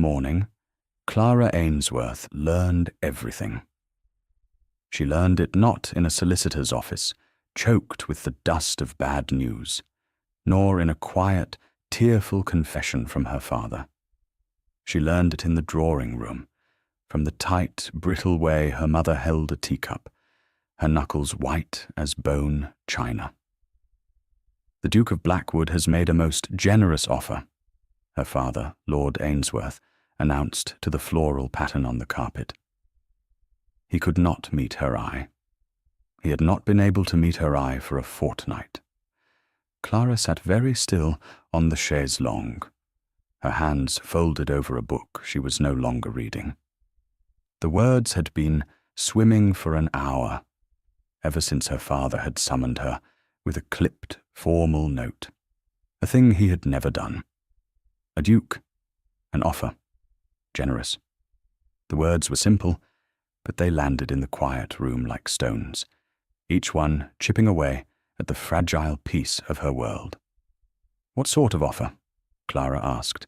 morning, Clara Ainsworth learned everything. She learned it not in a solicitor's office, choked with the dust of bad news, nor in a quiet, tearful confession from her father. She learned it in the drawing-room, from the tight, brittle way her mother held a teacup, her knuckles white as bone china. "The Duke of Blackwood has made a most generous offer," her father, Lord Ainsworth, announced to the floral pattern on the carpet. He could not meet her eye. He had not been able to meet her eye for a fortnight. Clara sat very still on the chaise longue, her hands folded over a book she was no longer reading. The words had been swimming for an hour, ever since her father had summoned her with a clipped, formal note, a thing he had never done. A duke, an offer, generous. The words were simple, but they landed in the quiet room like stones, each one chipping away at the fragile piece of her world. "What sort of offer?" Clara asked.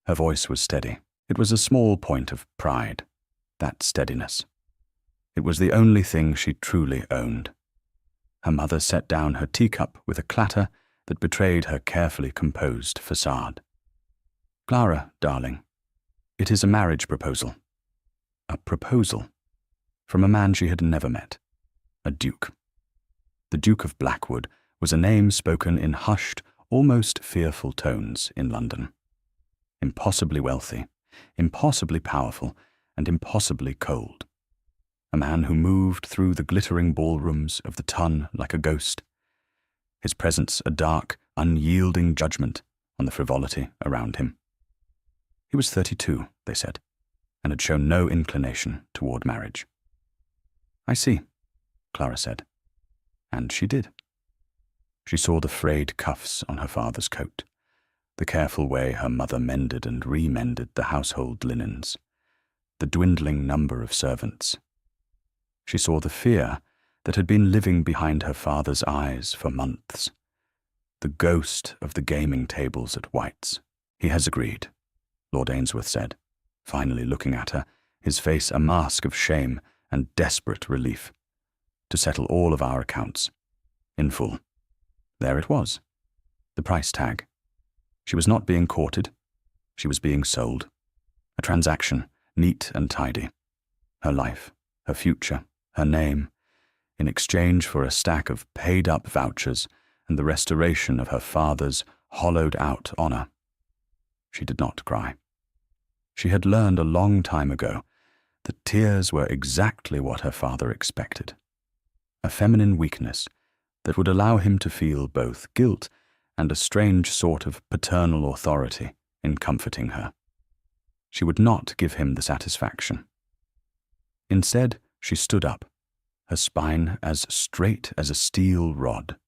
Her voice was steady. It was a small point of pride, that steadiness. It was the only thing she truly owned. Her mother set down her teacup with a clatter that betrayed her carefully composed facade. "Clara, darling, it is a marriage proposal." A proposal from a man she had never met, a duke. The Duke of Blackwood was a name spoken in hushed, almost fearful tones in London. Impossibly wealthy, impossibly powerful, and impossibly cold. A man who moved through the glittering ballrooms of the Tun like a ghost, his presence a dark, unyielding judgment on the frivolity around him. He was 32, they said, and had shown no inclination toward marriage. "I see," Clara said. And she did. She saw the frayed cuffs on her father's coat, the careful way her mother mended and remended the household linens, the dwindling number of servants. She saw the fear that had been living behind her father's eyes for months, the ghost of the gaming tables at White's. "He has agreed," Lord Ainsworth said, finally looking at her, his face a mask of shame and desperate relief, "to settle all of our accounts, in full." There it was, the price tag. She was not being courted, she was being sold. A transaction, neat and tidy. Her life, her future, her name, in exchange for a stack of paid-up vouchers and the restoration of her father's hollowed-out honor. She did not cry. She had learned a long time ago that tears were exactly what her father expected. A feminine weakness that would allow him to feel both guilt and a strange sort of paternal authority in comforting her. She would not give him the satisfaction. Instead, she stood up, her spine as straight as a steel rod.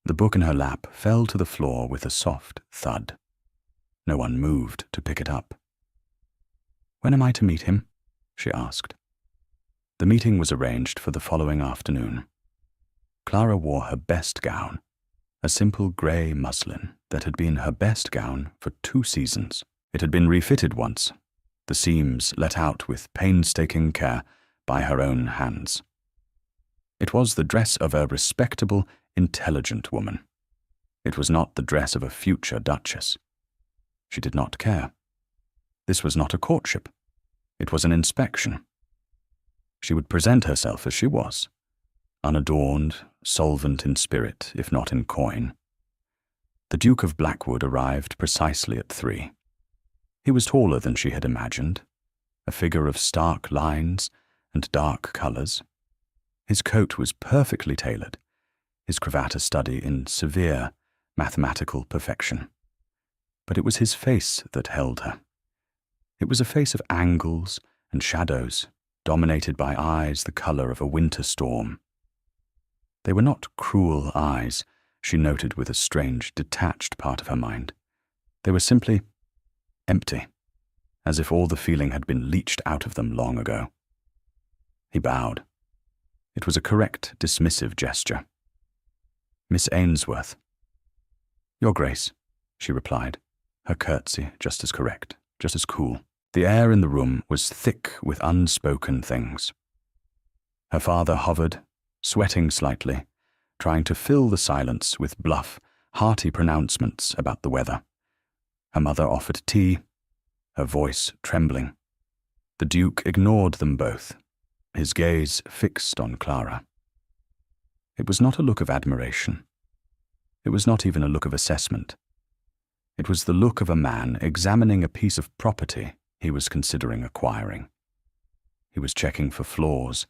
The book in her lap fell to the floor with a soft thud. No one moved to pick it up. "When am I to meet him?" she asked. The meeting was arranged for the following afternoon. Clara wore her best gown, a simple grey muslin that had been her best gown for 2 seasons. It had been refitted once, the seams let out with painstaking care by her own hands. It was the dress of a respectable, intelligent woman. It was not the dress of a future duchess. She did not care. This was not a courtship. It was an inspection. She would present herself as she was, unadorned, solvent in spirit, if not in coin. The Duke of Blackwood arrived precisely at 3. He was taller than she had imagined, a figure of stark lines and dark colors. His coat was perfectly tailored, his cravat a study in severe mathematical perfection. But it was his face that held her. It was a face of angles and shadows, dominated by eyes the color of a winter storm. They were not cruel eyes, she noted with a strange, detached part of her mind. They were simply empty, as if all the feeling had been leached out of them long ago. He bowed. It was a correct, dismissive gesture. "Miss Ainsworth." "Your Grace," she replied, her curtsy just as correct, just as cool. The air in the room was thick with unspoken things. Her father hovered, sweating slightly, trying to fill the silence with bluff, hearty pronouncements about the weather. Her mother offered tea, her voice trembling. The Duke ignored them both, his gaze fixed on Clara. It was not a look of admiration. It was not even a look of assessment. It was the look of a man examining a piece of property he was considering acquiring. He was checking for flaws,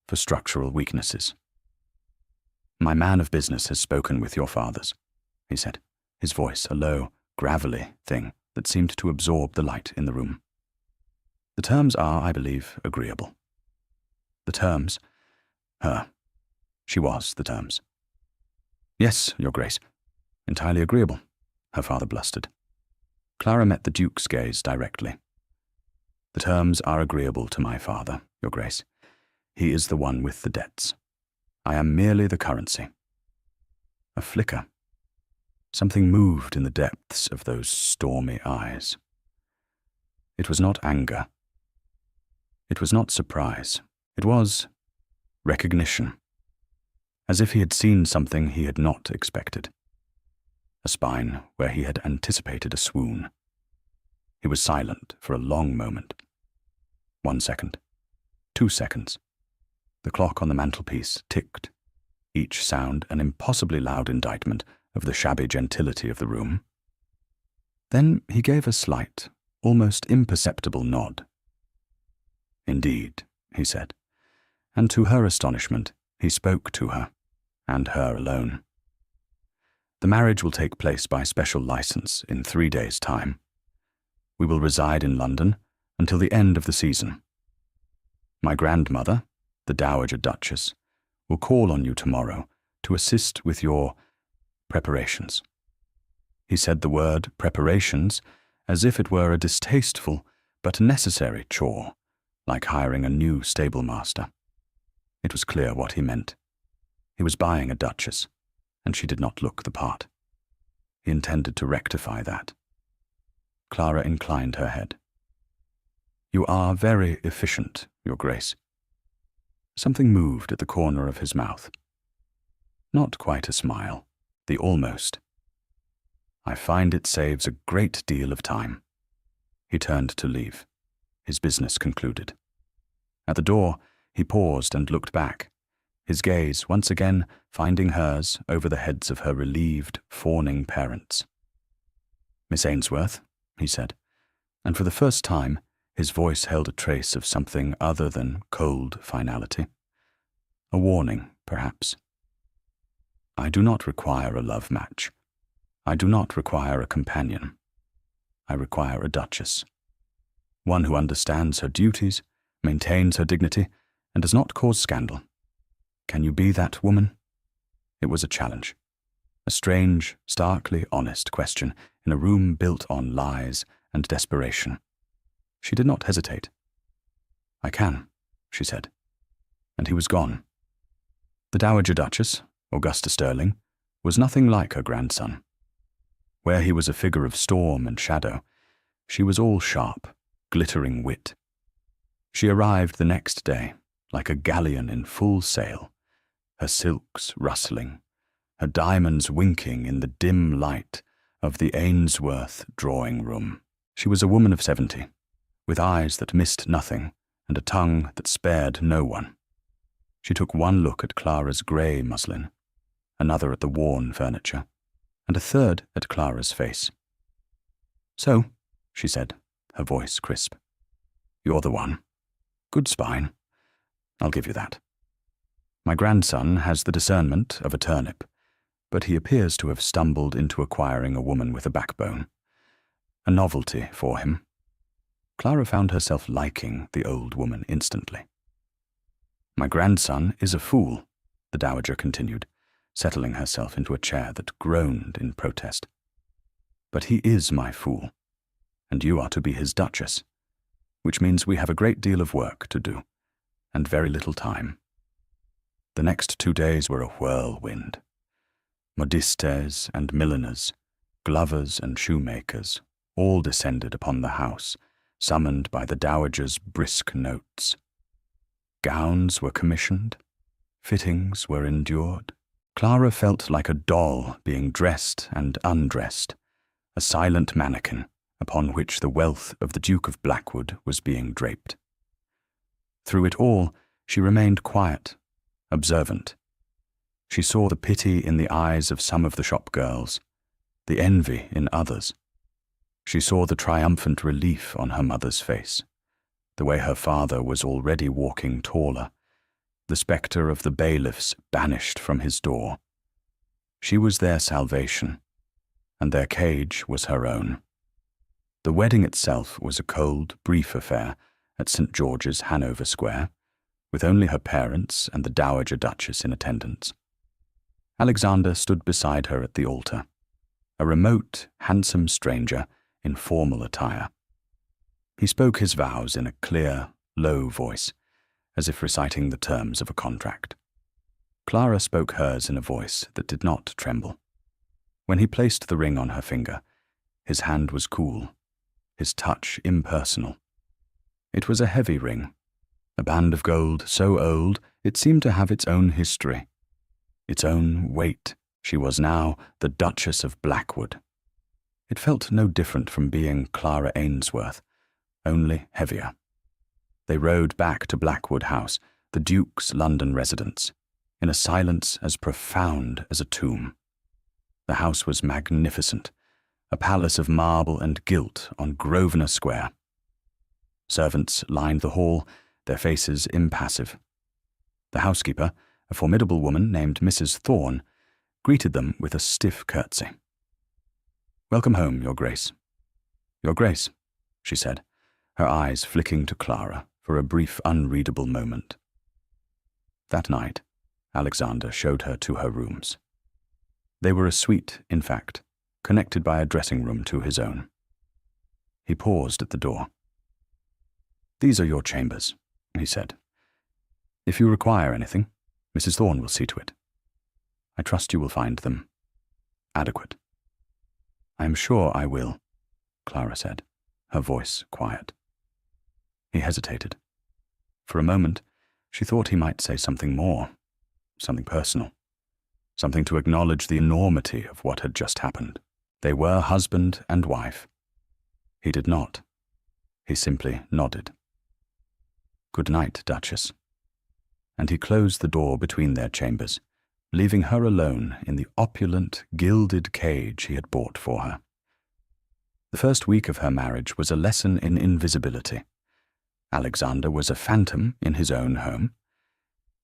for structural weaknesses. "My man of business has spoken with your fathers," he said, his voice a low, gravelly thing that seemed to absorb the light in the room. "The terms are, I believe, agreeable." The terms? Her. She was the terms. "Yes, Your Grace. Entirely agreeable," her father blustered. Clara met the Duke's gaze directly. "The terms are agreeable to my father, Your Grace. He is the one with the debts. I am merely the currency." A flicker. Something moved in the depths of those stormy eyes. It was not anger. It was not surprise. It was recognition, as if he had seen something he had not expected. A spine where he had anticipated a swoon. He was silent for a long moment. 1 second. 2 seconds. The clock on the mantelpiece ticked, each sound an impossibly loud indictment of the shabby gentility of the room. Then he gave a slight, almost imperceptible nod. "Indeed," he said, and to her astonishment, he spoke to her, and her alone. "The marriage will take place by special license in 3 days' time. We will reside in London until the end of the season. My grandmother, the Dowager Duchess, will call on you tomorrow to assist with your preparations." He said the word preparations as if it were a distasteful but necessary chore, like hiring a new stablemaster. It was clear what he meant. He was buying a duchess, and she did not look the part. He intended to rectify that. Clara inclined her head. "You are very efficient, Your Grace." Something moved at the corner of his mouth. Not quite a smile, the almost. "I find it saves a great deal of time." He turned to leave, his business concluded. At the door, he paused and looked back, his gaze once again finding hers over the heads of her relieved, fawning parents. "Miss Ainsworth," he said, and for the first time his voice held a trace of something other than cold finality. A warning, perhaps. "I do not require a love match. I do not require a companion. I require a duchess. One who understands her duties, maintains her dignity, and does not cause scandal. Can you be that woman?" It was a challenge. A strange, starkly honest question in a room built on lies and desperation. She did not hesitate. "I can," she said. And he was gone. The Dowager Duchess, Augusta Sterling, was nothing like her grandson. Where he was a figure of storm and shadow, she was all sharp, glittering wit. She arrived the next day, like a galleon in full sail, her silks rustling, her diamonds winking in the dim light of the Ainsworth drawing-room. She was a woman of 70, with eyes that missed nothing and a tongue that spared no one. She took one look at Clara's grey muslin, another at the worn furniture, and a third at Clara's face. "So," she said, her voice crisp, "you're the one. Good spine. I'll give you that. My grandson has the discernment of a turnip, but he appears to have stumbled into acquiring a woman with a backbone. A novelty for him." Clara found herself liking the old woman instantly. "My grandson is a fool," the Dowager continued, settling herself into a chair that groaned in protest. "But he is my fool, and you are to be his duchess, which means we have a great deal of work to do, and very little time." The next 2 days were a whirlwind. Modistes and milliners, glovers and shoemakers, all descended upon the house, summoned by the dowager's brisk notes. Gowns were commissioned, fittings were endured. Clara felt like a doll being dressed and undressed, a silent mannequin upon which the wealth of the Duke of Blackwood was being draped. Through it all, she remained quiet, observant. She saw the pity in the eyes of some of the shop girls, the envy in others. She saw the triumphant relief on her mother's face, the way her father was already walking taller, the spectre of the bailiffs banished from his door. She was their salvation, and their cage was her own. The wedding itself was a cold, brief affair at St. George's, Hanover Square, with only her parents and the Dowager Duchess in attendance. Alexander stood beside her at the altar, a remote, handsome stranger in formal attire. He spoke his vows in a clear, low voice, as if reciting the terms of a contract. Clara spoke hers in a voice that did not tremble. When he placed the ring on her finger, his hand was cool, his touch impersonal. It was a heavy ring, a band of gold so old it seemed to have its own history, its own weight. She was now the Duchess of Blackwood. It felt no different from being Clara Ainsworth, only heavier. They rode back to Blackwood House, the Duke's London residence, in a silence as profound as a tomb. The house was magnificent, a palace of marble and gilt on Grosvenor Square. Servants lined the hall, their faces impassive. The housekeeper, a formidable woman named Mrs. Thorne, greeted them with a stiff curtsy. "Welcome home, Your Grace." "Your Grace," she said, her eyes flicking to Clara for a brief, unreadable moment. That night, Alexander showed her to her rooms. They were a suite, in fact, connected by a dressing room to his own. He paused at the door. "These are your chambers," he said. "If you require anything, Mrs. Thorne will see to it. I trust you will find them adequate." "I am sure I will," Clara said, her voice quiet. He hesitated. For a moment, she thought he might say something more, something personal, something to acknowledge the enormity of what had just happened. They were husband and wife. He did not. He simply nodded. "Good night, Duchess." And he closed the door between their chambers, leaving her alone in the opulent, gilded cage he had bought for her. The first week of her marriage was a lesson in invisibility. Alexander was a phantom in his own home.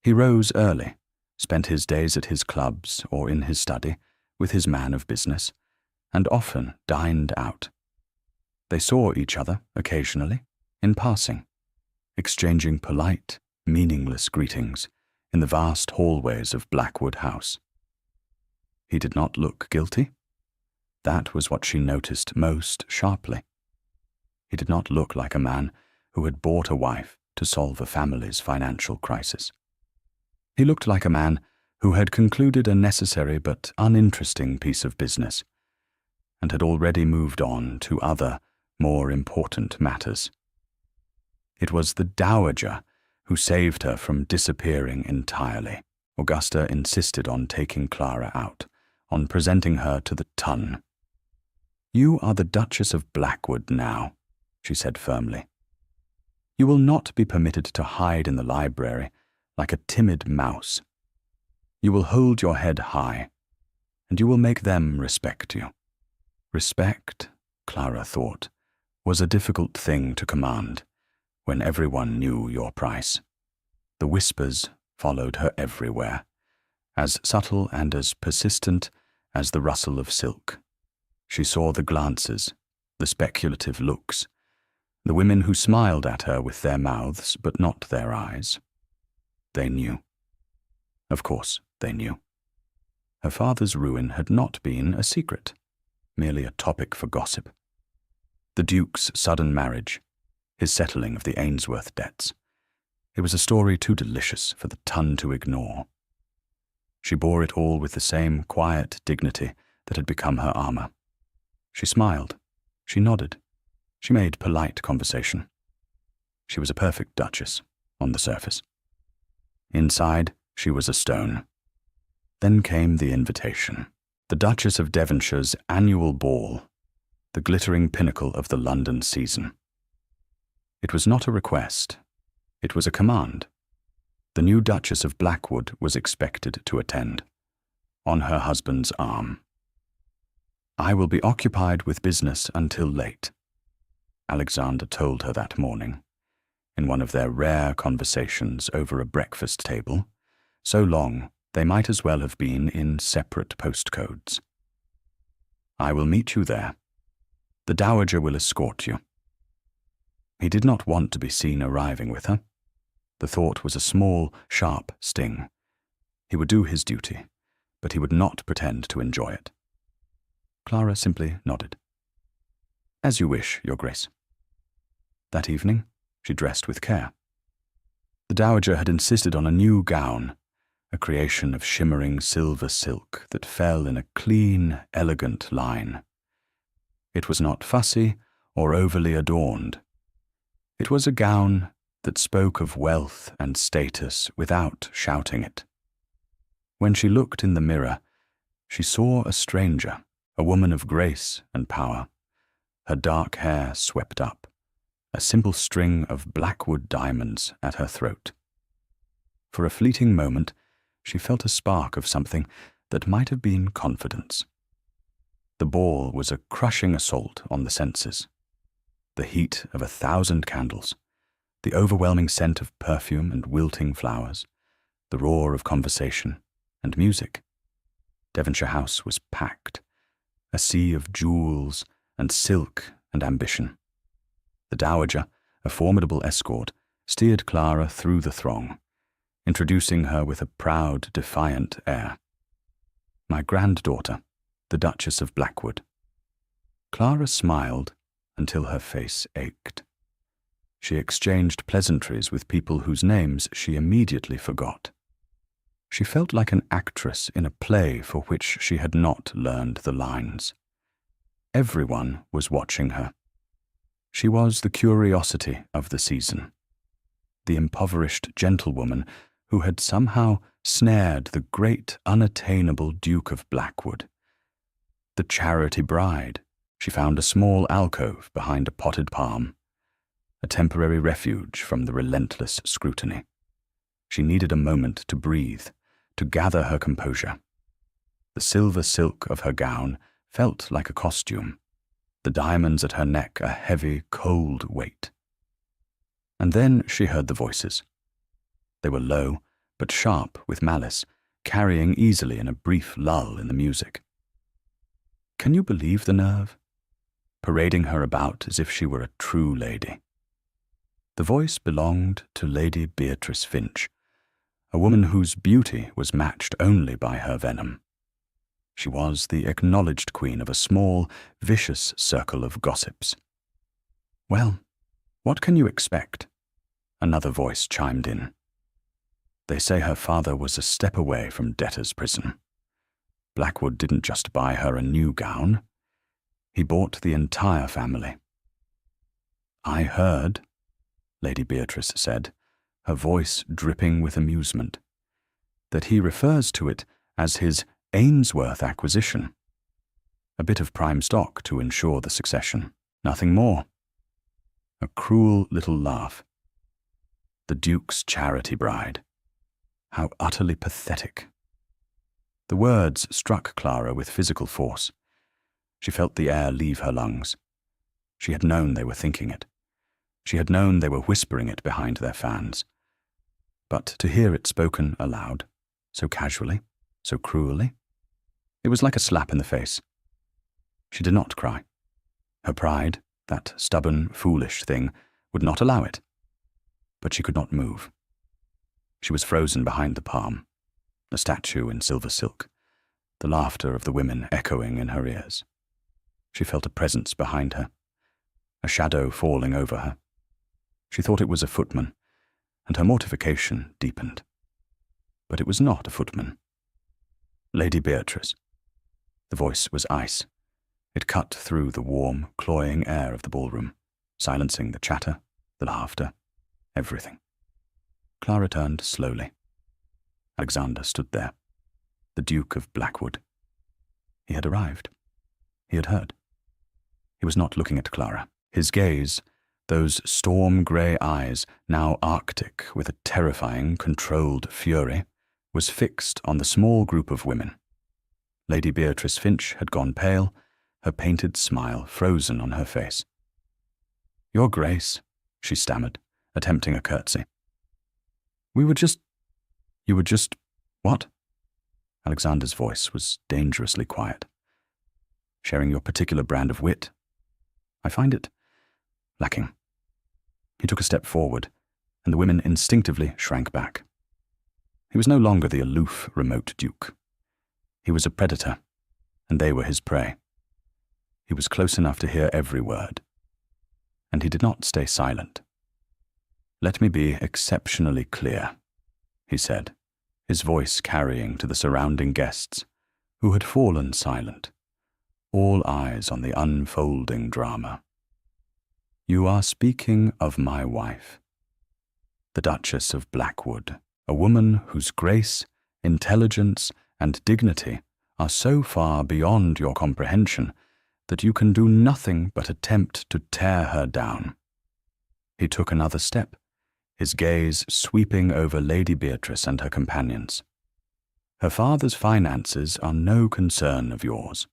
He rose early, spent his days at his clubs or in his study with his man of business, and often dined out. They saw each other occasionally, in passing, exchanging polite, meaningless greetings in the vast hallways of Blackwood House. He did not look guilty. That was what she noticed most sharply. He did not look like a man who had bought a wife to solve a family's financial crisis. He looked like a man who had concluded a necessary but uninteresting piece of business and had already moved on to other, more important matters. It was the Dowager who saved her from disappearing entirely. Augusta insisted on taking Clara out, on presenting her to the ton. "You are the Duchess of Blackwood now," she said firmly. "You will not be permitted to hide in the library like a timid mouse. You will hold your head high, and you will make them respect you." Respect, Clara thought, was a difficult thing to command when everyone knew your price. The whispers followed her everywhere, as subtle and as persistent as the rustle of silk. She saw the glances, the speculative looks, the women who smiled at her with their mouths but not their eyes. They knew. Of course, they knew. Her father's ruin had not been a secret, merely a topic for gossip. The Duke's sudden marriage, his settling of the Ainsworth debts. It was a story too delicious for the ton to ignore. She bore it all with the same quiet dignity that had become her armor. She smiled, She nodded. She made polite conversation. She was a perfect duchess, on the surface. Inside, she was a stone. Then came the invitation. The Duchess of Devonshire's annual ball, the glittering pinnacle of the London season. It was not a request. It was a command. The new Duchess of Blackwood was expected to attend, on her husband's arm. "I will be occupied with business until late," Alexander told her that morning, in one of their rare conversations over a breakfast table, so long they might as well have been in separate postcodes. "I will meet you there. The Dowager will escort you." He did not want to be seen arriving with her. The thought was a small, sharp sting. He would do his duty, but he would not pretend to enjoy it. Clara simply nodded. "As you wish, Your Grace." That evening, she dressed with care. The Dowager had insisted on a new gown, a creation of shimmering silver silk that fell in a clean, elegant line. It was not fussy or overly adorned. It was a gown that spoke of wealth and status without shouting it. When she looked in the mirror, she saw a stranger, a woman of grace and power, her dark hair swept up, a simple string of Blackwood diamonds at her throat. For a fleeting moment, she felt a spark of something that might have been confidence. The ball was a crushing assault on the senses. The heat of 1,000 candles, the overwhelming scent of perfume and wilting flowers, the roar of conversation and music. Devonshire House was packed, a sea of jewels and silk and ambition. The Dowager, a formidable escort, steered Clara through the throng, introducing her with a proud, defiant air. "My granddaughter, the Duchess of Blackwood." Clara smiled until her face ached. She exchanged pleasantries with people whose names she immediately forgot. She felt like an actress in a play for which she had not learned the lines. Everyone was watching her. She was the curiosity of the season, the impoverished gentlewoman who had somehow snared the great unattainable Duke of Blackwood. The charity bride, she found a small alcove behind a potted palm, a temporary refuge from the relentless scrutiny. She needed a moment to breathe, to gather her composure. The silver silk of her gown felt like a costume, the diamonds at her neck a heavy, cold weight. And then she heard the voices. They were low, but sharp with malice, carrying easily in a brief lull in the music. Can you believe the nerve? Parading her about as if she were a true lady. The voice belonged to Lady Beatrice Finch, a woman whose beauty was matched only by her venom. She was the acknowledged queen of a small, vicious circle of gossips. "Well, what can you expect?" Another voice chimed in. "They say her father was a step away from debtor's prison. Blackwood didn't just buy her a new gown. He bought the entire family." "I heard," Lady Beatrice said, her voice dripping with amusement, "that he refers to it as his Ainsworth acquisition. A bit of prime stock to ensure the succession, nothing more." A cruel little laugh. The Duke's charity bride. How utterly pathetic. The words struck Clara with physical force. She felt the air leave her lungs. She had known they were thinking it. She had known they were whispering it behind their fans. But to hear it spoken aloud, so casually, so cruelly, it was like a slap in the face. She did not cry. Her pride, that stubborn, foolish thing, would not allow it. But she could not move. She was frozen behind the palm, a statue in silver silk, the laughter of the women echoing in her ears. She felt a presence behind her, a shadow falling over her. She thought it was a footman, and her mortification deepened. But it was not a footman. Lady Beatrice. The voice was ice, It cut through the warm, cloying air of the ballroom, silencing the chatter, the laughter, everything. Clara turned slowly. Alexander stood there, the Duke of Blackwood. He had arrived. He had heard. He was not looking at Clara. His gaze, those storm-grey eyes, now arctic with a terrifying, controlled fury, was fixed on the small group of women. Lady Beatrice Finch had gone pale, her painted smile frozen on her face. "Your Grace," she stammered, attempting a curtsy. You were just, what?" Alexander's voice was dangerously quiet. "Sharing your particular brand of wit. I find it lacking." He took a step forward, and the women instinctively shrank back. He was no longer the aloof, remote Duke. He was a predator, and they were his prey. He was close enough to hear every word, and he did not stay silent. "Let me be exceptionally clear," he said, his voice carrying to the surrounding guests, who had fallen silent, all eyes on the unfolding drama. "You are speaking of my wife, the Duchess of Blackwood, a woman whose grace, intelligence, and dignity are so far beyond your comprehension that you can do nothing but attempt to tear her down." He took another step, his gaze sweeping over Lady Beatrice and her companions. "Her father's finances are no concern of yours.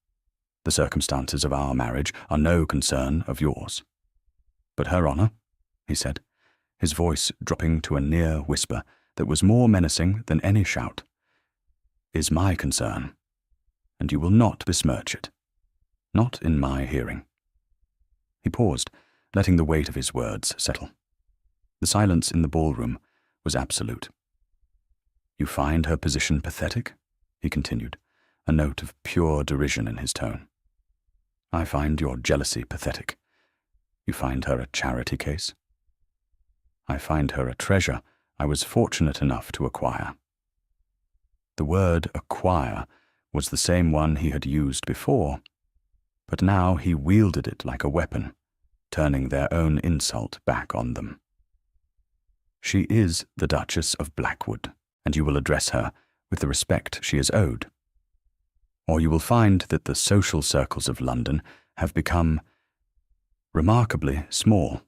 The circumstances of our marriage are no concern of yours. But her honour," he said, his voice dropping to a near whisper that was more menacing than any shout, "is my concern, and you will not besmirch it. Not in my hearing." He paused, letting the weight of his words settle. The silence in the ballroom was absolute. "You find her position pathetic?" he continued, a note of pure derision in his tone. "I find your jealousy pathetic. You find her a charity case?" "I find her a treasure I was fortunate enough to acquire." The word acquire was the same one he had used before, but now he wielded it like a weapon, turning their own insult back on them. "She is the Duchess of Blackwood, and you will address her with the respect she is owed. Or you will find that the social circles of London have become remarkably small."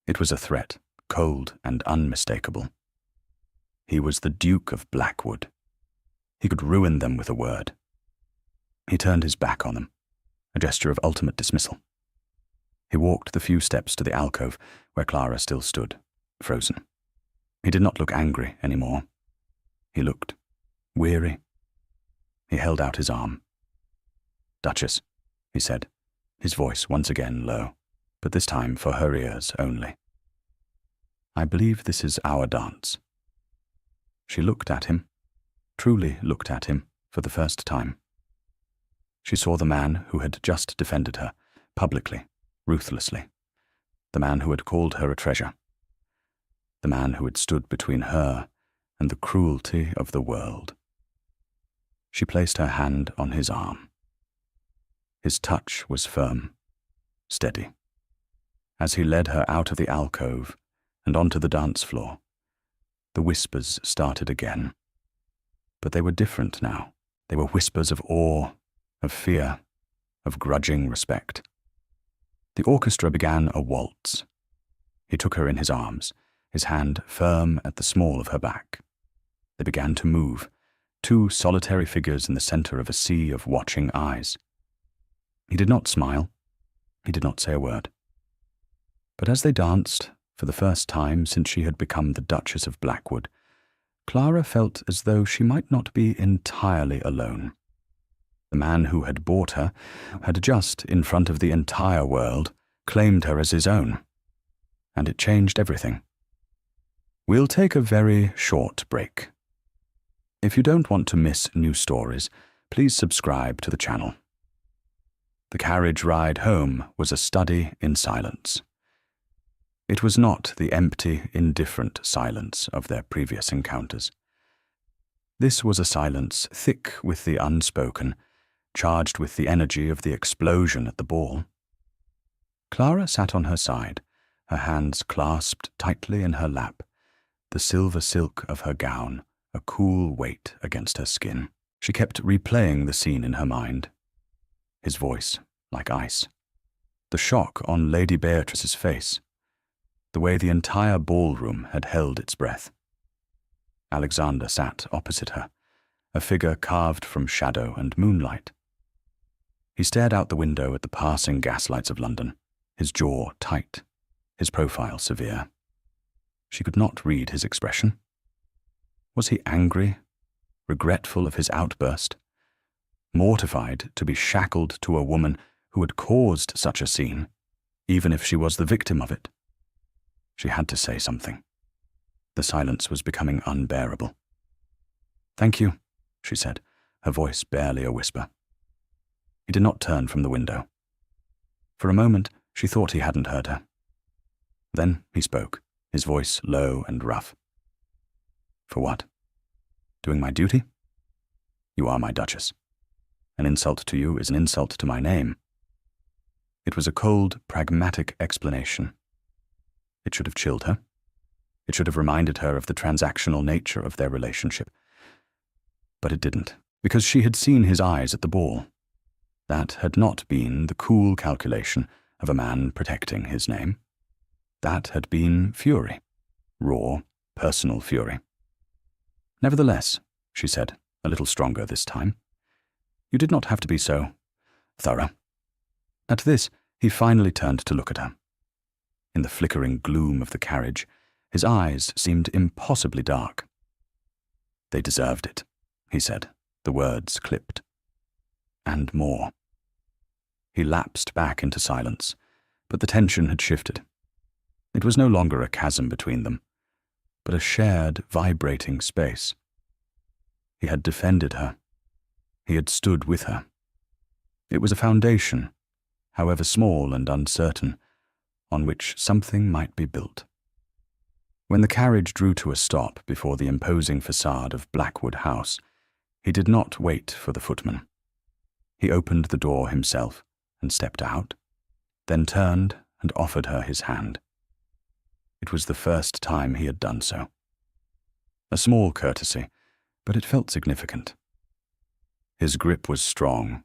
It was a threat, cold and unmistakable. He was the Duke of Blackwood. He could ruin them with a word. He turned his back on them, a gesture of ultimate dismissal. He walked the few steps to the alcove where Clara still stood, frozen. He did not look angry anymore. He looked weary. He held out his arm. "Duchess," he said, his voice once again low, but this time for her ears only. "I believe this is our dance." She looked at him, truly looked at him, for the first time. She saw the man who had just defended her, publicly, ruthlessly, the man who had called her a treasure, the man who had stood between her and the cruelty of the world. She placed her hand on his arm. His touch was firm, steady. As he led her out of the alcove and onto the dance floor, the whispers started again. But they were different now. They were whispers of awe, of fear, of grudging respect. The orchestra began a waltz. He took her in his arms, his hand firm at the small of her back. They began to move, two solitary figures in the center of a sea of watching eyes. He did not smile. He did not say a word. But as they danced, for the first time since she had become the Duchess of Blackwood, Clara felt as though she might not be entirely alone. The man who had bought her had just, in front of the entire world, claimed her as his own. And it changed everything. "We'll take a very short break. If you don't want to miss new stories, please subscribe to the channel." The carriage ride home was a study in silence. It was not the empty, indifferent silence of their previous encounters. This was a silence thick with the unspoken, charged with the energy of the explosion at the ball. Clara sat on her side, her hands clasped tightly in her lap, the silver silk of her gown a cool weight against her skin. She kept replaying the scene in her mind. His voice, like ice. The shock on Lady Beatrice's face. The way the entire ballroom had held its breath. Alexander sat opposite her, a figure carved from shadow and moonlight. He stared out the window at the passing gaslights of London, his jaw tight, his profile severe. She could not read his expression. Was he angry, regretful of his outburst, mortified to be shackled to a woman who had caused such a scene, even if she was the victim of it? She had to say something. The silence was becoming unbearable. "Thank you," she said, her voice barely a whisper. He did not turn from the window. For a moment, she thought he hadn't heard her. Then he spoke, his voice low and rough. "For what? Doing my duty? You are my Duchess. An insult to you is an insult to my name." It was a cold, pragmatic explanation. It should have chilled her. It should have reminded her of the transactional nature of their relationship. But it didn't, because she had seen his eyes at the ball. That had not been the cool calculation of a man protecting his name. That had been fury, raw, personal fury. "Nevertheless," she said, a little stronger this time, "you did not have to be so thorough." At this, he finally turned to look at her. In the flickering gloom of the carriage, his eyes seemed impossibly dark. "They deserved it," he said, the words clipped. "And more." He lapsed back into silence, but the tension had shifted. It was no longer a chasm between them, but a shared, vibrating space. He had defended her. He had stood with her. It was a foundation, however small and uncertain, on which something might be built. When the carriage drew to a stop before the imposing facade of Blackwood House, he did not wait for the footman. He opened the door himself and stepped out, then turned and offered her his hand. It was the first time he had done so. A small courtesy, but it felt significant. His grip was strong,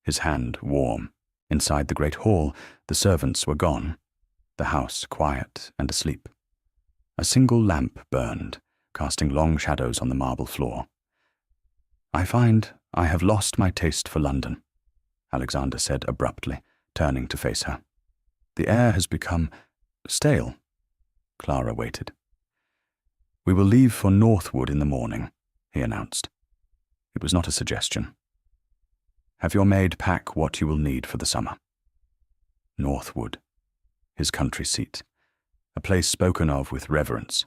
his hand warm. Inside the great hall, the servants were gone, the house quiet and asleep. A single lamp burned, casting long shadows on the marble floor. "I find I have lost my taste for London," Alexander said abruptly, turning to face her. "The air has become stale." Clara waited. "We will leave for Northwood in the morning," he announced. It was not a suggestion. "Have your maid pack what you will need for the summer." Northwood, his country seat, a place spoken of with reverence,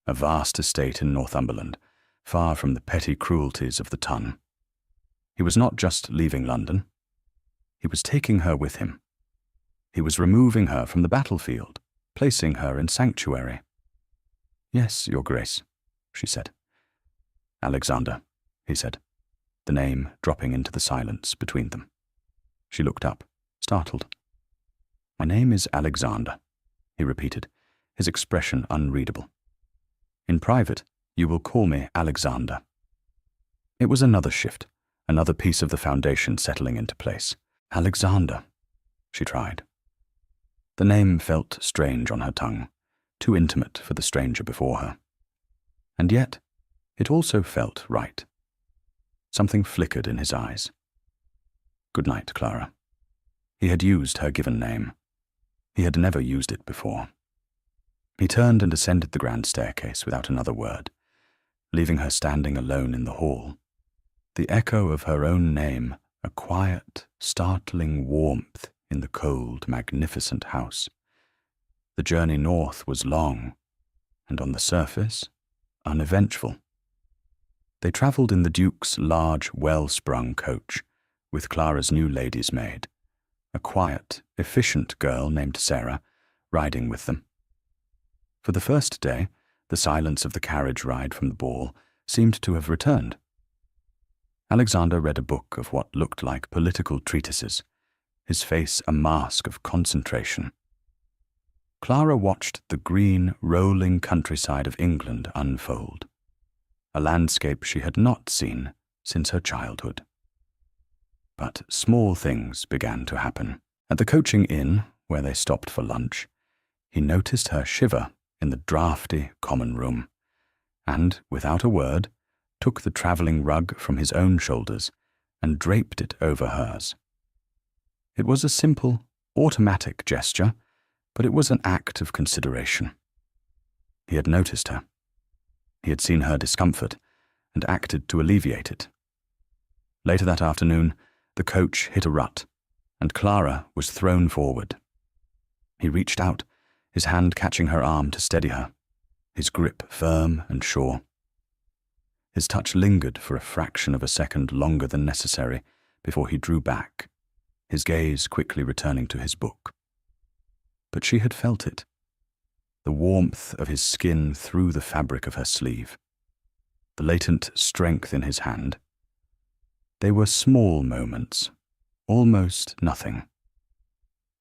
a vast estate in Northumberland, far from the petty cruelties of the ton. He was not just leaving London. He was taking her with him. He was removing her from the battlefield, placing her in sanctuary. "Yes, Your Grace," she said. "Alexander," he said, the name dropping into the silence between them. She looked up, startled. "My name is Alexander," he repeated, his expression unreadable. "In private, you will call me Alexander." It was another shift, another piece of the foundation settling into place. "Alexander," she tried. The name felt strange on her tongue, too intimate for the stranger before her. And yet, it also felt right. Something flickered in his eyes. "Good night, Clara." He had used her given name. He had never used it before. He turned and ascended the grand staircase without another word, leaving her standing alone in the hall. The echo of her own name, a quiet, startling warmth in the cold, magnificent house. The journey north was long, and on the surface, uneventful. They travelled in the Duke's large, well-sprung coach, with Clara's new lady's maid, a quiet, efficient girl named Sarah, riding with them. For the first day, the silence of the carriage ride from the ball seemed to have returned. Alexander read a book of what looked like political treatises, his face a mask of concentration. Clara watched the green, rolling countryside of England unfold, a landscape she had not seen since her childhood. But small things began to happen. At the coaching inn, where they stopped for lunch, he noticed her shiver in the draughty common room, and, without a word, took the travelling rug from his own shoulders and draped it over hers. It was a simple, automatic gesture, but it was an act of consideration. He had noticed her. He had seen her discomfort and acted to alleviate it. Later that afternoon, the coach hit a rut, and Clara was thrown forward. He reached out, his hand catching her arm to steady her, his grip firm and sure. His touch lingered for a fraction of a second longer than necessary before he drew back, his gaze quickly returning to his book. But she had felt it, the warmth of his skin through the fabric of her sleeve, the latent strength in his hand. They were small moments, almost nothing.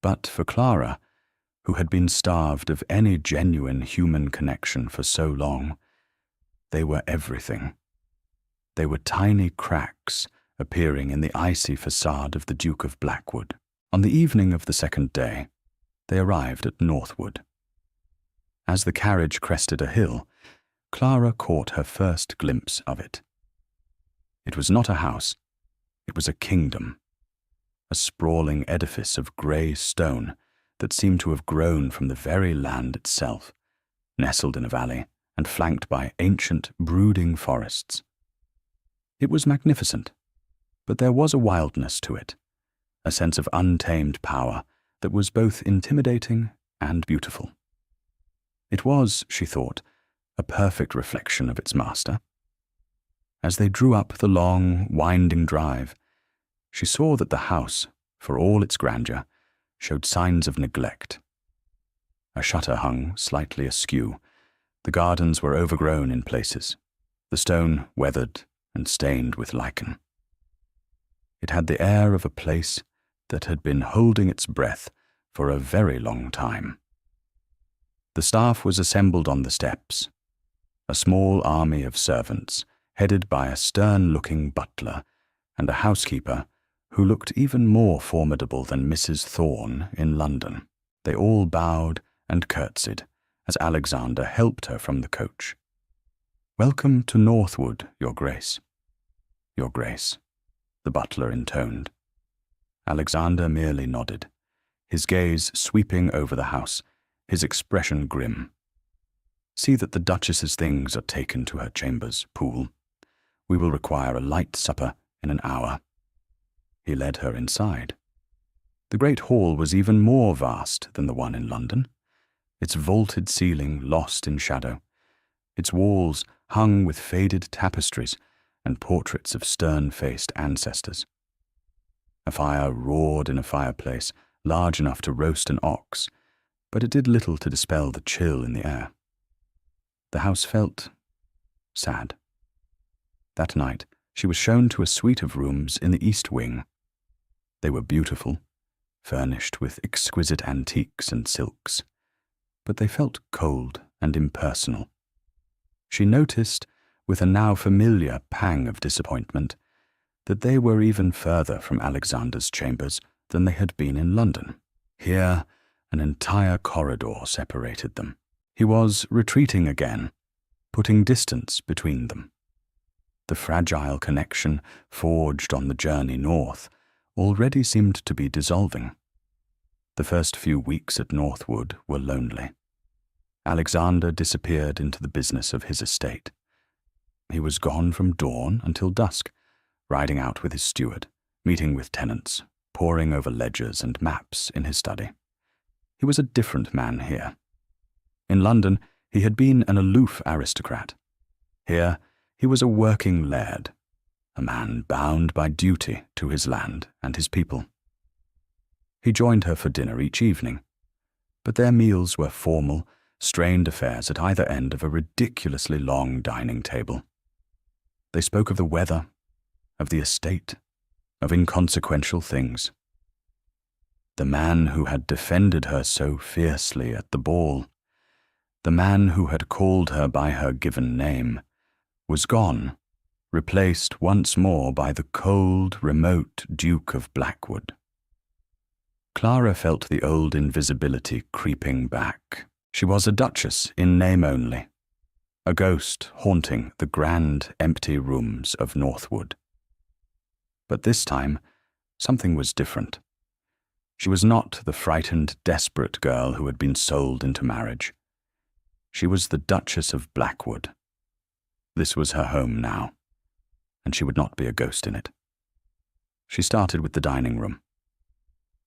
But for Clara, who had been starved of any genuine human connection for so long, they were everything. They were tiny cracks appearing in the icy facade of the Duke of Blackwood. On the evening of the second day, they arrived at Northwood. As the carriage crested a hill, Clara caught her first glimpse of it. It was not a house, it was a kingdom, a sprawling edifice of grey stone that seemed to have grown from the very land itself, nestled in a valley and flanked by ancient, brooding forests. It was magnificent, but there was a wildness to it, a sense of untamed power that was both intimidating and beautiful. It was, she thought, a perfect reflection of its master. As they drew up the long, winding drive, she saw that the house, for all its grandeur, showed signs of neglect. A shutter hung slightly askew, the gardens were overgrown in places, the stone weathered and stained with lichen. It had the air of a place that had been holding its breath for a very long time. The staff was assembled on the steps, a small army of servants, headed by a stern-looking butler and a housekeeper who looked even more formidable than Mrs. Thorne in London. They all bowed and curtsied as Alexander helped her from the coach. "Welcome to Northwood, Your Grace." "Your Grace," the butler intoned. Alexander merely nodded, his gaze sweeping over the house, his expression grim. "See that the Duchess's things are taken to her chambers, Poole. We will require a light supper in an hour." He led her inside. The great hall was even more vast than the one in London, its vaulted ceiling lost in shadow, its walls hung with faded tapestries and portraits of stern-faced ancestors. A fire roared in a fireplace large enough to roast an ox, but it did little to dispel the chill in the air. The house felt sad. That night, she was shown to a suite of rooms in the east wing. They were beautiful, furnished with exquisite antiques and silks, but they felt cold and impersonal. She noticed, with a now familiar pang of disappointment, that they were even further from Alexander's chambers than they had been in London. Here, an entire corridor separated them. He was retreating again, putting distance between them. The fragile connection forged on the journey north already seemed to be dissolving. The first few weeks at Northwood were lonely. Alexander disappeared into the business of his estate. He was gone from dawn until dusk, riding out with his steward, meeting with tenants, poring over ledgers and maps in his study. He was a different man here. In London, he had been an aloof aristocrat. Here, he was a working laird, a man bound by duty to his land and his people. He joined her for dinner each evening, but their meals were formal, strained affairs at either end of a ridiculously long dining table. They spoke of the weather, of the estate, of inconsequential things. The man who had defended her so fiercely at the ball, the man who had called her by her given name, was gone, replaced once more by the cold, remote Duke of Blackwood. Clara felt the old invisibility creeping back. She was a duchess in name only, a ghost haunting the grand, empty rooms of Northwood. But this time, something was different. She was not the frightened, desperate girl who had been sold into marriage. She was the Duchess of Blackwood. This was her home now, and she would not be a ghost in it. She started with the dining room.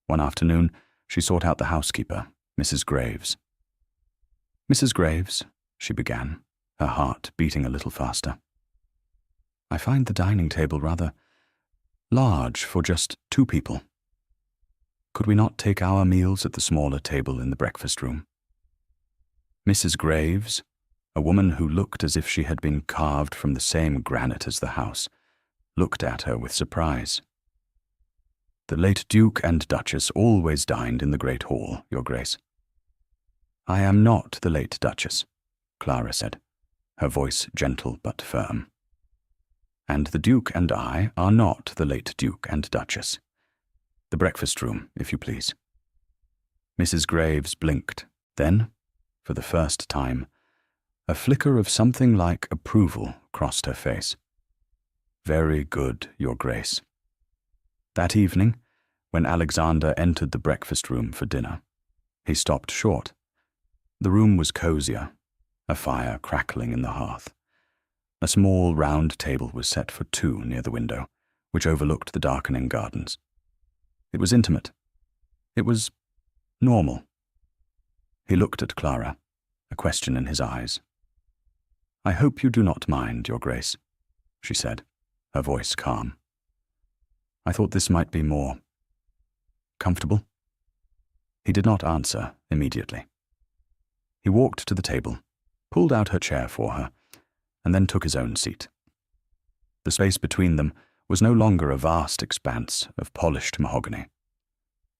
One afternoon, she sought out the housekeeper, Mrs. Graves. "Mrs. Graves," she began, her heart beating a little faster. "I find the dining table rather large for just 2 people. Could we not take our meals at the smaller table in the breakfast room?" Mrs. Graves, a woman who looked as if she had been carved from the same granite as the house, looked at her with surprise. "The late Duke and Duchess always dined in the great hall, Your Grace." "I am not the late Duchess," Clara said, her voice gentle but firm. "And the Duke and I are not the late Duke and Duchess. The breakfast room, if you please." Mrs. Graves blinked. Then, for the first time, a flicker of something like approval crossed her face. "Very good, Your Grace." That evening, when Alexander entered the breakfast room for dinner, he stopped short. The room was cozier, a fire crackling in the hearth. A small round table was set for 2 near the window, which overlooked the darkening gardens. It was intimate. It was normal. He looked at Clara, a question in his eyes. "I hope you do not mind, Your Grace," she said, her voice calm. "I thought this might be more comfortable." He did not answer immediately. He walked to the table, pulled out her chair for her, and then took his own seat. The space between them was no longer a vast expanse of polished mahogany.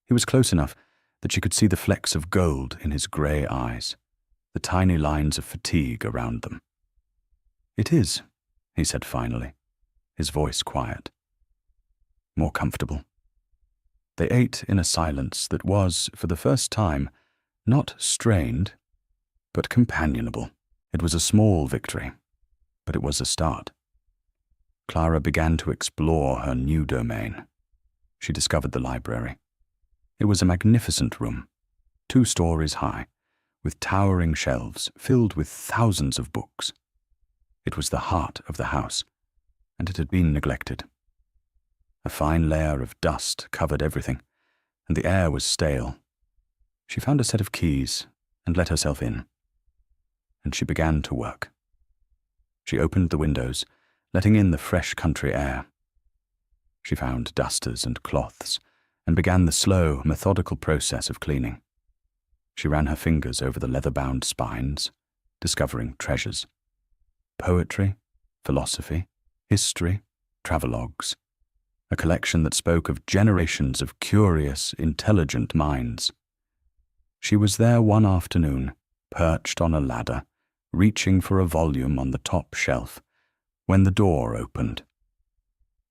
He was close enough that she could see the flecks of gold in his grey eyes, the tiny lines of fatigue around them. "It is," he said finally, his voice quiet. "More comfortable." They ate in a silence that was, for the first time, not strained, but companionable. It was a small victory, but it was a start. Clara began to explore her new domain. She discovered the library. It was a magnificent room, 2 stories high, with towering shelves filled with thousands of books. It was the heart of the house, and it had been neglected. A fine layer of dust covered everything, and the air was stale. She found a set of keys and let herself in, and she began to work. She opened the windows, letting in the fresh country air. She found dusters and cloths, and began the slow, methodical process of cleaning. She ran her fingers over the leather-bound spines, discovering treasures. Poetry, philosophy, history, travelogues. A collection that spoke of generations of curious, intelligent minds. She was there one afternoon, perched on a ladder, reaching for a volume on the top shelf, when the door opened.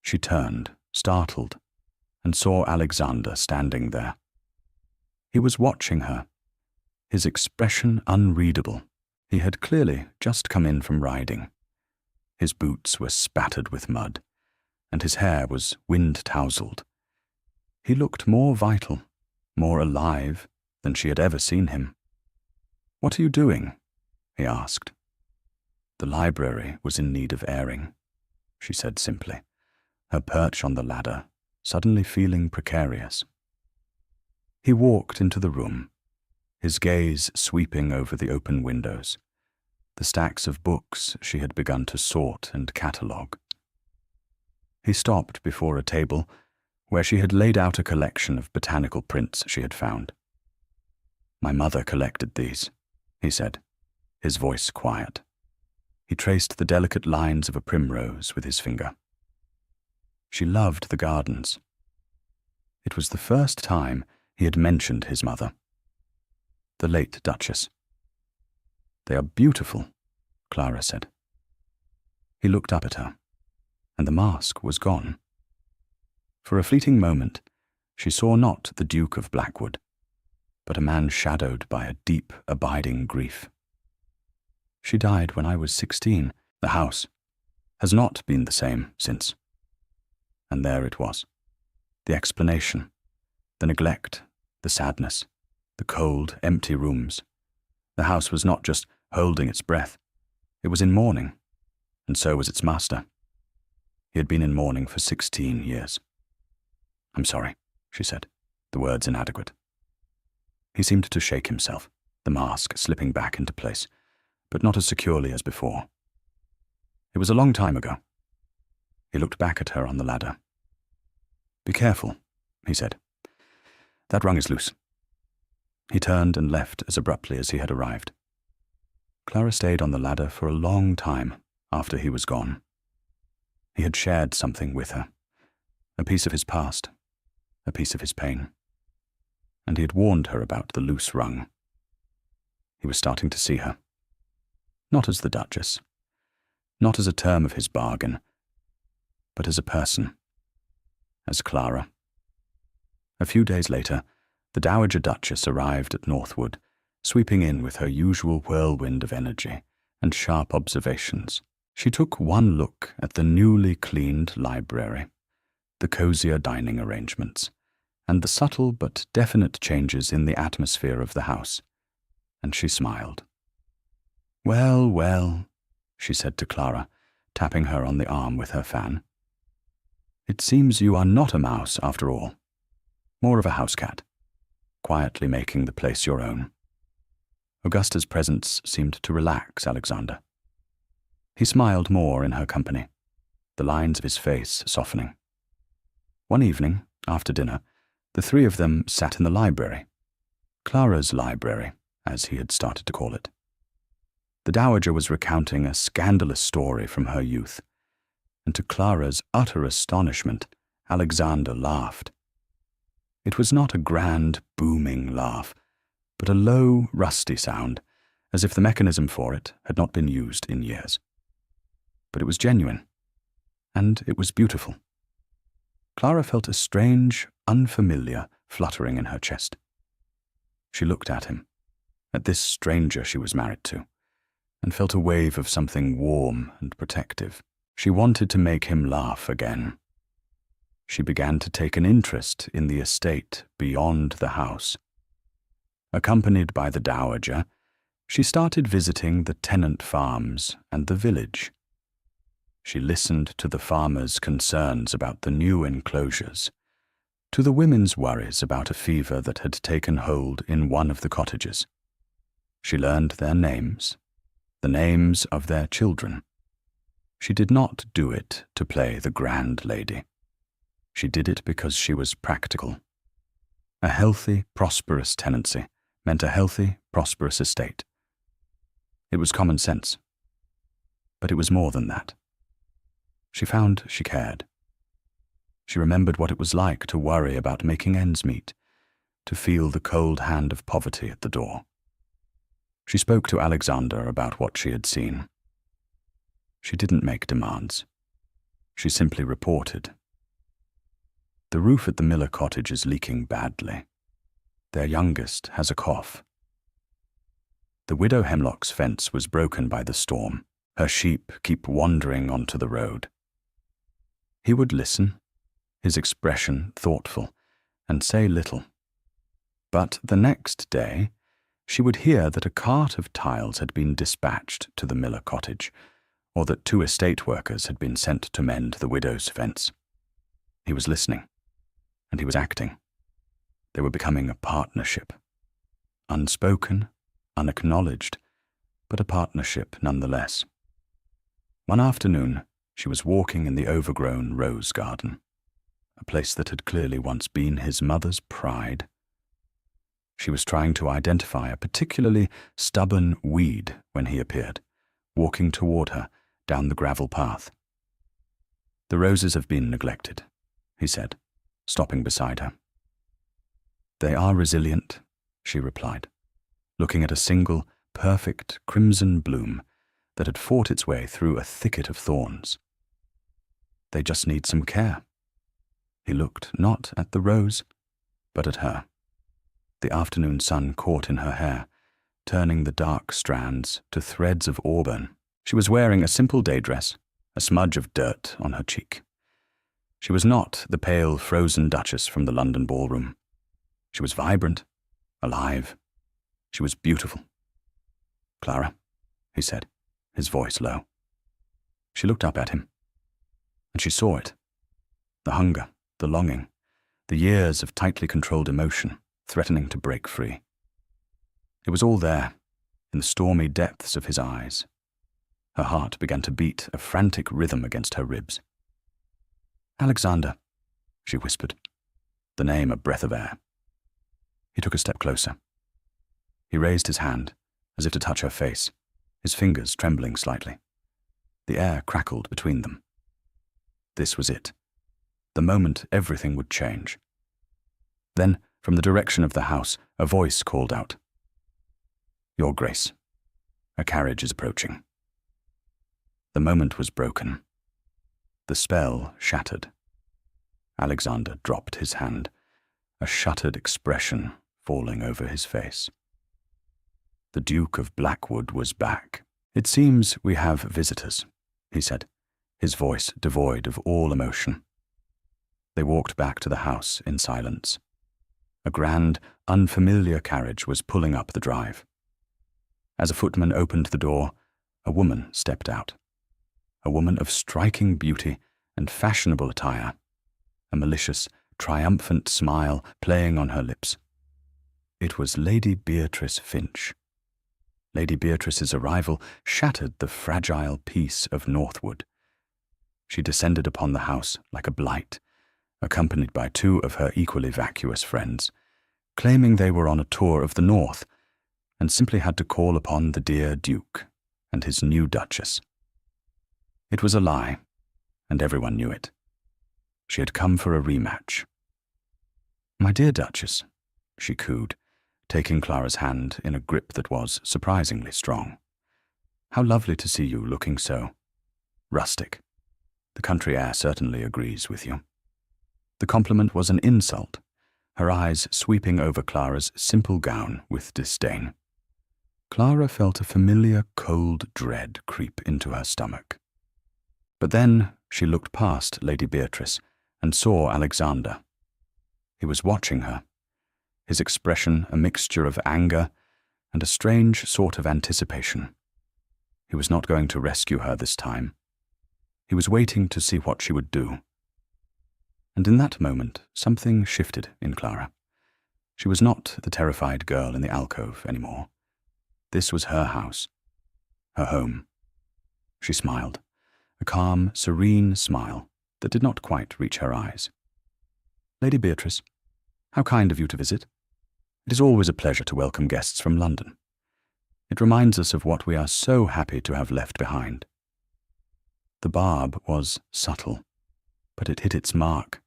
She turned, startled, and saw Alexander standing there. He was watching her, his expression unreadable. He had clearly just come in from riding. His boots were spattered with mud, and his hair was wind-tousled. He looked more vital, more alive than she had ever seen him. "What are you doing?" he asked. "The library was in need of airing," she said simply, her perch on the ladder suddenly feeling precarious. He walked into the room, his gaze sweeping over the open windows, the stacks of books she had begun to sort and catalogue. He stopped before a table where she had laid out a collection of botanical prints she had found. "My mother collected these," he said, his voice quiet. He traced the delicate lines of a primrose with his finger. She loved the gardens. It was the first time he had mentioned his mother, the late Duchess. "They are beautiful," Clara said. He looked up at her, and the mask was gone. For a fleeting moment, she saw not the Duke of Blackwood, but a man shadowed by a deep, abiding grief. "She died when I was 16. The house has not been the same since." And there it was, the explanation, the neglect, the sadness, the cold, empty rooms. The house was not just holding its breath. It was in mourning, and so was its master. He had been in mourning for 16 years. "I'm sorry," she said, the words inadequate. He seemed to shake himself, the mask slipping back into place, but not as securely as before. "It was a long time ago." He looked back at her on the ladder. "Be careful," he said. "That rung is loose." He turned and left as abruptly as he had arrived. Clara stayed on the ladder for a long time after he was gone. He had shared something with her, a piece of his past, a piece of his pain. And he had warned her about the loose rung. He was starting to see her, not as the Duchess, not as a term of his bargain, but as a person, as Clara. A few days later, the Dowager Duchess arrived at Northwood, sweeping in with her usual whirlwind of energy and sharp observations. She took one look at the newly cleaned library, the cozier dining arrangements, and the subtle but definite changes in the atmosphere of the house, and she smiled. "Well, well," she said to Clara, tapping her on the arm with her fan. "It seems you are not a mouse after all, more of a house cat, quietly making the place your own." Augusta's presence seemed to relax Alexander. He smiled more in her company, the lines of his face softening. One evening, after dinner, the three of them sat in the library, Clara's library, as he had started to call it. The Dowager was recounting a scandalous story from her youth, and to Clara's utter astonishment, Alexander laughed. It was not a grand, booming laugh, but a low, rusty sound, as if the mechanism for it had not been used in years. But it was genuine, and it was beautiful. Clara felt a strange, unfamiliar fluttering in her chest. She looked at him, at this stranger she was married to, and felt a wave of something warm and protective. She wanted to make him laugh again. She began to take an interest in the estate beyond the house. Accompanied by the Dowager, she started visiting the tenant farms and the village. She listened to the farmers' concerns about the new enclosures, to the women's worries about a fever that had taken hold in one of the cottages. She learned their names, the names of their children. She did not do it to play the grand lady. She did it because she was practical. A healthy, prosperous tenancy meant a healthy, prosperous estate. It was common sense. But it was more than that. She found she cared. She remembered what it was like to worry about making ends meet, to feel the cold hand of poverty at the door. She spoke to Alexander about what she had seen. She didn't make demands. She simply reported. "The roof at the Miller cottage is leaking badly. Their youngest has a cough. The widow Hemlock's fence was broken by the storm. Her sheep keep wandering onto the road." He would listen, his expression thoughtful, and say little. But the next day, she would hear that a cart of tiles had been dispatched to the Miller cottage, or that 2 estate workers had been sent to mend the widow's fence. He was listening, and he was acting. They were becoming a partnership. Unspoken, unacknowledged, but a partnership nonetheless. One afternoon, she was walking in the overgrown rose garden, a place that had clearly once been his mother's pride. She was trying to identify a particularly stubborn weed when he appeared, walking toward her down the gravel path. "The roses have been neglected," he said, stopping beside her. "They are resilient," she replied, looking at a single, perfect crimson bloom that had fought its way through a thicket of thorns. "They just need some care." He looked not at the rose, but at her. The afternoon sun caught in her hair, turning the dark strands to threads of auburn. She was wearing a simple day dress, a smudge of dirt on her cheek. She was not the pale, frozen Duchess from the London ballroom. She was vibrant, alive. She was beautiful. "Clara," he said, his voice low. She looked up at him, and she saw it. The hunger, the longing, the years of tightly controlled emotion threatening to break free. It was all there, in the stormy depths of his eyes. Her heart began to beat a frantic rhythm against her ribs. "Alexander," she whispered, the name a breath of air. He took a step closer. He raised his hand, as if to touch her face, his fingers trembling slightly. The air crackled between them. This was it. The moment everything would change. Then, from the direction of the house, a voice called out, "Your Grace, a carriage is approaching." The moment was broken. The spell shattered. Alexander dropped his hand, a shuttered expression falling over his face. The Duke of Blackwood was back. "It seems we have visitors," he said, his voice devoid of all emotion. They walked back to the house in silence. A grand, unfamiliar carriage was pulling up the drive. As a footman opened the door, a woman stepped out. A woman of striking beauty and fashionable attire, a malicious, triumphant smile playing on her lips. It was Lady Beatrice Finch. Lady Beatrice's arrival shattered the fragile peace of Northwood. She descended upon the house like a blight, accompanied by two of her equally vacuous friends, claiming they were on a tour of the North and simply had to call upon the dear Duke and his new Duchess. It was a lie, and everyone knew it. She had come for a rematch. "My dear Duchess," she cooed, taking Clara's hand in a grip that was surprisingly strong. "How lovely to see you looking so rustic. The country air certainly agrees with you." The compliment was an insult, her eyes sweeping over Clara's simple gown with disdain. Clara felt a familiar cold dread creep into her stomach. But then she looked past Lady Beatrice and saw Alexander. He was watching her, his expression a mixture of anger and a strange sort of anticipation. He was not going to rescue her this time. He was waiting to see what she would do. And in that moment, something shifted in Clara. She was not the terrified girl in the alcove anymore. This was her house, her home. She smiled, a calm, serene smile that did not quite reach her eyes. "Lady Beatrice, how kind of you to visit. It is always a pleasure to welcome guests from London. It reminds us of what we are so happy to have left behind." The barb was subtle, but it hit its mark.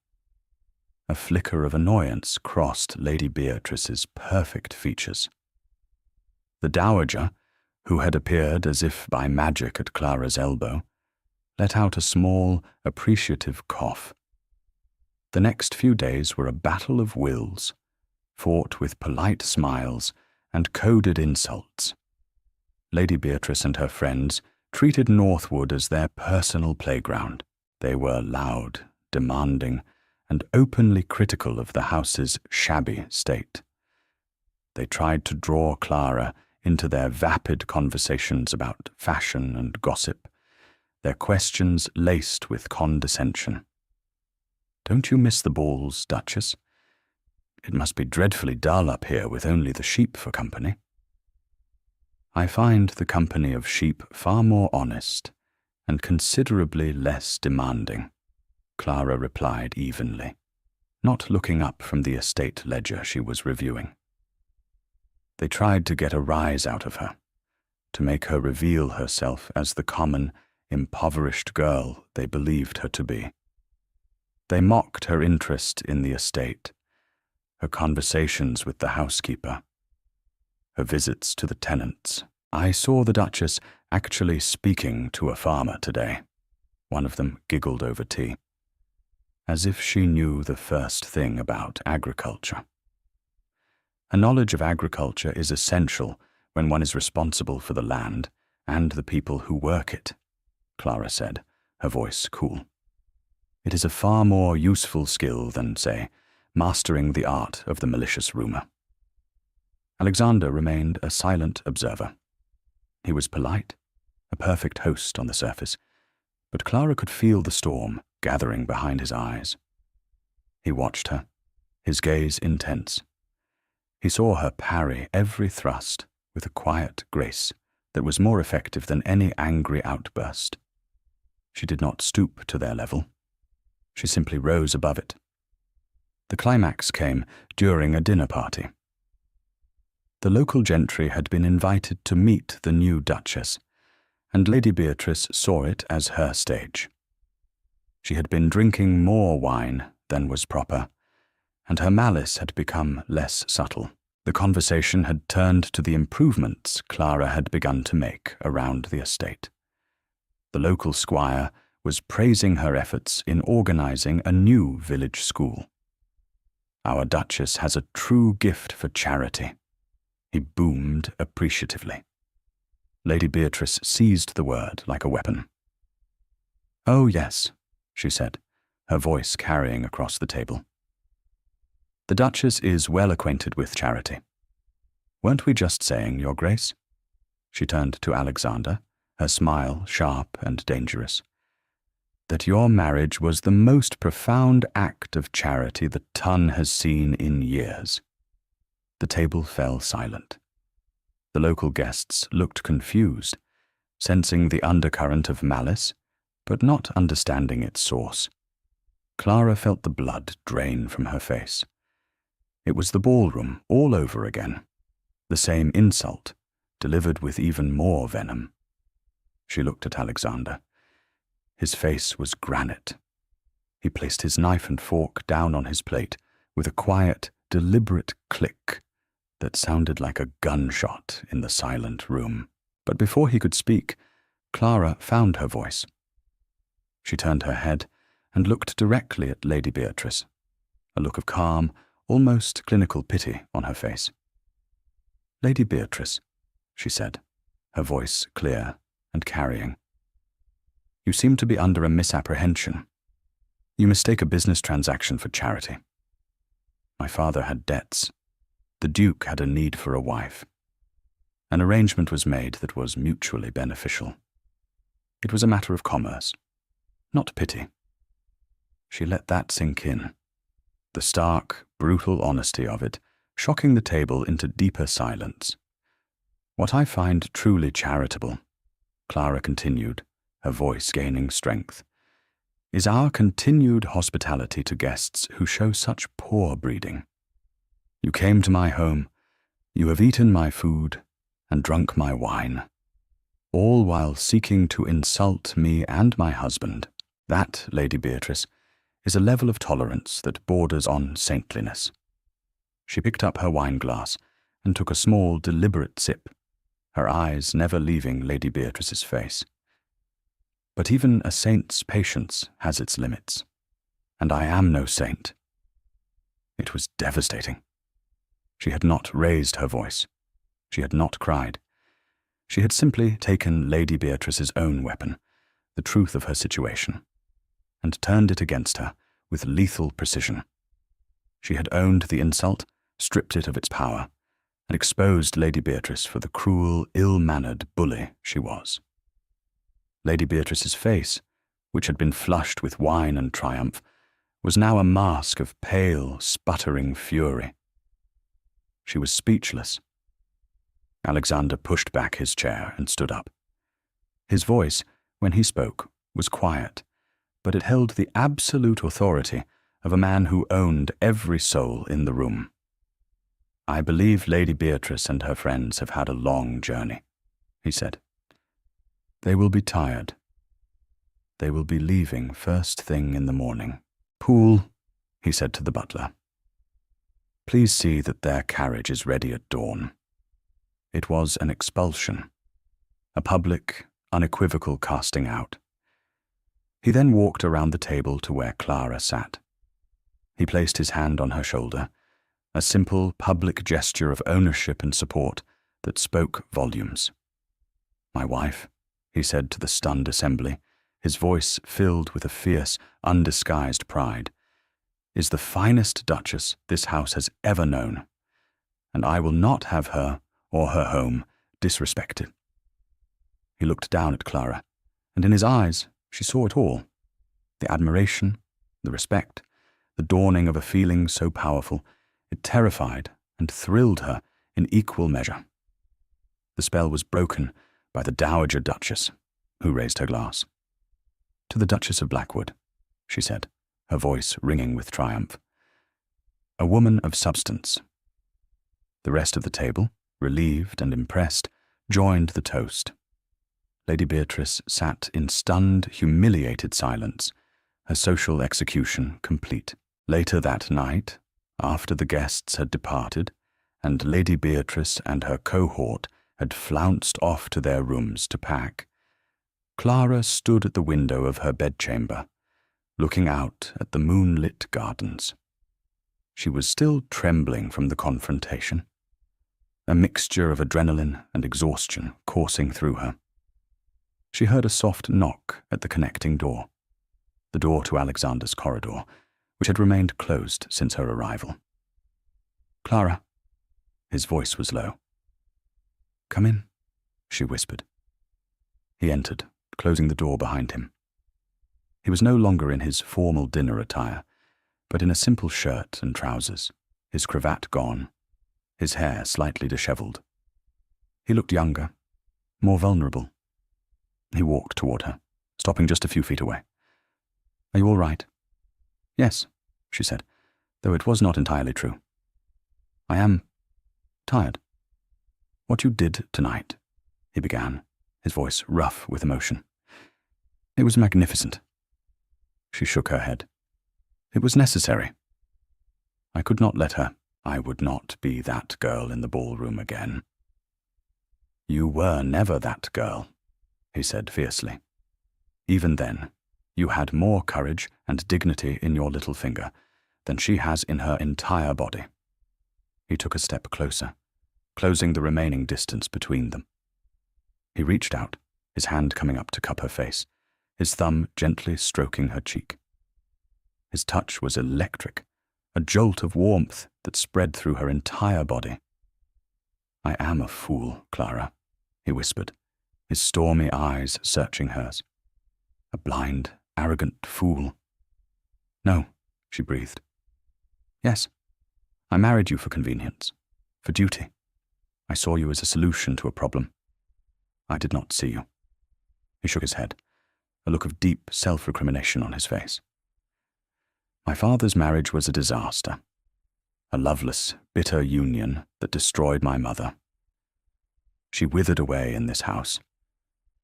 A flicker of annoyance crossed Lady Beatrice's perfect features. The dowager, who had appeared as if by magic at Clara's elbow, let out a small, appreciative cough. The next few days were a battle of wills, fought with polite smiles and coded insults. Lady Beatrice and her friends treated Northwood as their personal playground. They were loud, demanding, and openly critical of the house's shabby state. They tried to draw Clara into their vapid conversations about fashion and gossip, their questions laced with condescension. "Don't you miss the balls, Duchess? It must be dreadfully dull up here with only the sheep for company." "I find the company of sheep far more honest and considerably less demanding," Clara replied evenly, not looking up from the estate ledger she was reviewing. They tried to get a rise out of her, to make her reveal herself as the common, impoverished girl they believed her to be. They mocked her interest in the estate, her conversations with the housekeeper, her visits to the tenants. I saw the Duchess actually speaking to a farmer today. One of them giggled over tea, as if she knew the first thing about agriculture. A knowledge of agriculture is essential when one is responsible for the land and the people who work it, Clara said, her voice cool. It is a far more useful skill than, say, mastering the art of the malicious rumor. Alexander remained a silent observer. He was polite, a perfect host on the surface, but Clara could feel the storm gathering behind his eyes. He watched her, his gaze intense. He saw her parry every thrust with a quiet grace that was more effective than any angry outburst. She did not stoop to their level. She simply rose above it. The climax came during a dinner party. The local gentry had been invited to meet the new Duchess, and Lady Beatrice saw it as her stage. She had been drinking more wine than was proper, and her malice had become less subtle. The conversation had turned to the improvements Clara had begun to make around the estate. The local squire was praising her efforts in organizing a new village school. "Our Duchess has a true gift for charity," he boomed appreciatively. Lady Beatrice seized the word like a weapon. "Oh, yes," she said, her voice carrying across the table. "The Duchess is well acquainted with charity. Weren't we just saying, Your Grace?" She turned to Alexander, her smile sharp and dangerous. "That your marriage was the most profound act of charity the Tun has seen in years." The table fell silent. The local guests looked confused, sensing the undercurrent of malice, but not understanding its source. Clara felt the blood drain from her face. It was the ballroom all over again, the same insult, delivered with even more venom. She looked at Alexander. His face was granite. He placed his knife and fork down on his plate with a quiet, deliberate click that sounded like a gunshot in the silent room. But before he could speak, Clara found her voice. She turned her head and looked directly at Lady Beatrice, a look of calm, almost clinical pity on her face. "Lady Beatrice," she said, her voice clear and carrying. "You seem to be under a misapprehension. You mistake a business transaction for charity. My father had debts. The Duke had a need for a wife. An arrangement was made that was mutually beneficial. It was a matter of commerce, not pity." She let that sink in, the stark, brutal honesty of it shocking the table into deeper silence. "What I find truly charitable," Clara continued, her voice gaining strength, "is our continued hospitality to guests who show such poor breeding. You came to my home, you have eaten my food and drunk my wine, all while seeking to insult me and my husband. That, Lady Beatrice, is a level of tolerance that borders on saintliness." She picked up her wine glass and took a small, deliberate sip, her eyes never leaving Lady Beatrice's face. "But even a saint's patience has its limits, and I am no saint." It was devastating. She had not raised her voice. She had not cried. She had simply taken Lady Beatrice's own weapon, the truth of her situation, and turned it against her with lethal precision. She had owned the insult, stripped it of its power, and exposed Lady Beatrice for the cruel, ill-mannered bully she was. Lady Beatrice's face, which had been flushed with wine and triumph, was now a mask of pale, sputtering fury. She was speechless. Alexander pushed back his chair and stood up. His voice, when he spoke, was quiet, but it held the absolute authority of a man who owned every soul in the room. "I believe Lady Beatrice and her friends have had a long journey," he said. "They will be tired. They will be leaving first thing in the morning. Poole, he said to the butler, please see that their carriage is ready at dawn. It was an expulsion, a public, unequivocal casting out. He then walked around the table to where Clara sat. He placed his hand on her shoulder, a simple public gesture of ownership and support that spoke volumes. My wife, he said to the stunned assembly, his voice filled with a fierce, undisguised pride, is the finest duchess this house has ever known, and I will not have her or her home disrespected. He looked down at Clara, and in his eyes she saw it all, the admiration, the respect, the dawning of a feeling so powerful it terrified and thrilled her in equal measure. The spell was broken by the Dowager Duchess, who raised her glass. To the Duchess of Blackwood, she said, her voice ringing with triumph. A woman of substance. The rest of the table, relieved and impressed, joined the toast. Lady Beatrice sat in stunned, humiliated silence, her social execution complete. Later that night, after the guests had departed, and Lady Beatrice and her cohort had flounced off to their rooms to pack, Clara stood at the window of her bedchamber, looking out at the moonlit gardens. She was still trembling from the confrontation, a mixture of adrenaline and exhaustion coursing through her. She heard a soft knock at the connecting door, the door to Alexander's corridor, which had remained closed since her arrival. Clara, his voice was low. Come in, she whispered. He entered, closing the door behind him. He was no longer in his formal dinner attire, but in a simple shirt and trousers, his cravat gone, his hair slightly dishevelled. He looked younger, more vulnerable. He walked toward her, stopping just a few feet away. Are you all right? Yes, she said, though it was not entirely true. I am tired. What you did tonight, he began, his voice rough with emotion. It was magnificent. She shook her head. It was necessary. I could not let her. I would not be that girl in the ballroom again. You were never that girl, he said fiercely. Even then, you had more courage and dignity in your little finger than she has in her entire body. He took a step closer, closing the remaining distance between them. He reached out, his hand coming up to cup her face, his thumb gently stroking her cheek. His touch was electric, a jolt of warmth that spread through her entire body. I am a fool, Clara, he whispered, his stormy eyes searching hers. A blind, arrogant fool. No, she breathed. Yes, I married you for convenience, for duty. I saw you as a solution to a problem. I did not see you. He shook his head, a look of deep self-recrimination on his face. My father's marriage was a disaster, a loveless, bitter union that destroyed my mother. She withered away in this house,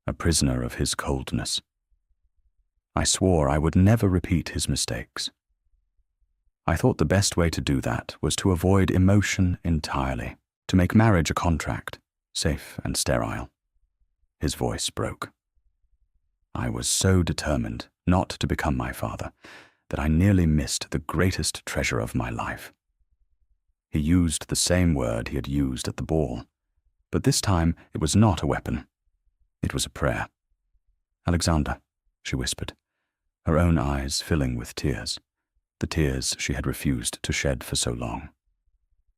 a prisoner of his coldness. I swore I would never repeat his mistakes. I thought the best way to do that was to avoid emotion entirely, to make marriage a contract, safe and sterile. His voice broke. I was so determined not to become my father that I nearly missed the greatest treasure of my life. He used the same word he had used at the ball, but this time it was not a weapon. It was a prayer. Alexander, she whispered, her own eyes filling with tears, the tears she had refused to shed for so long.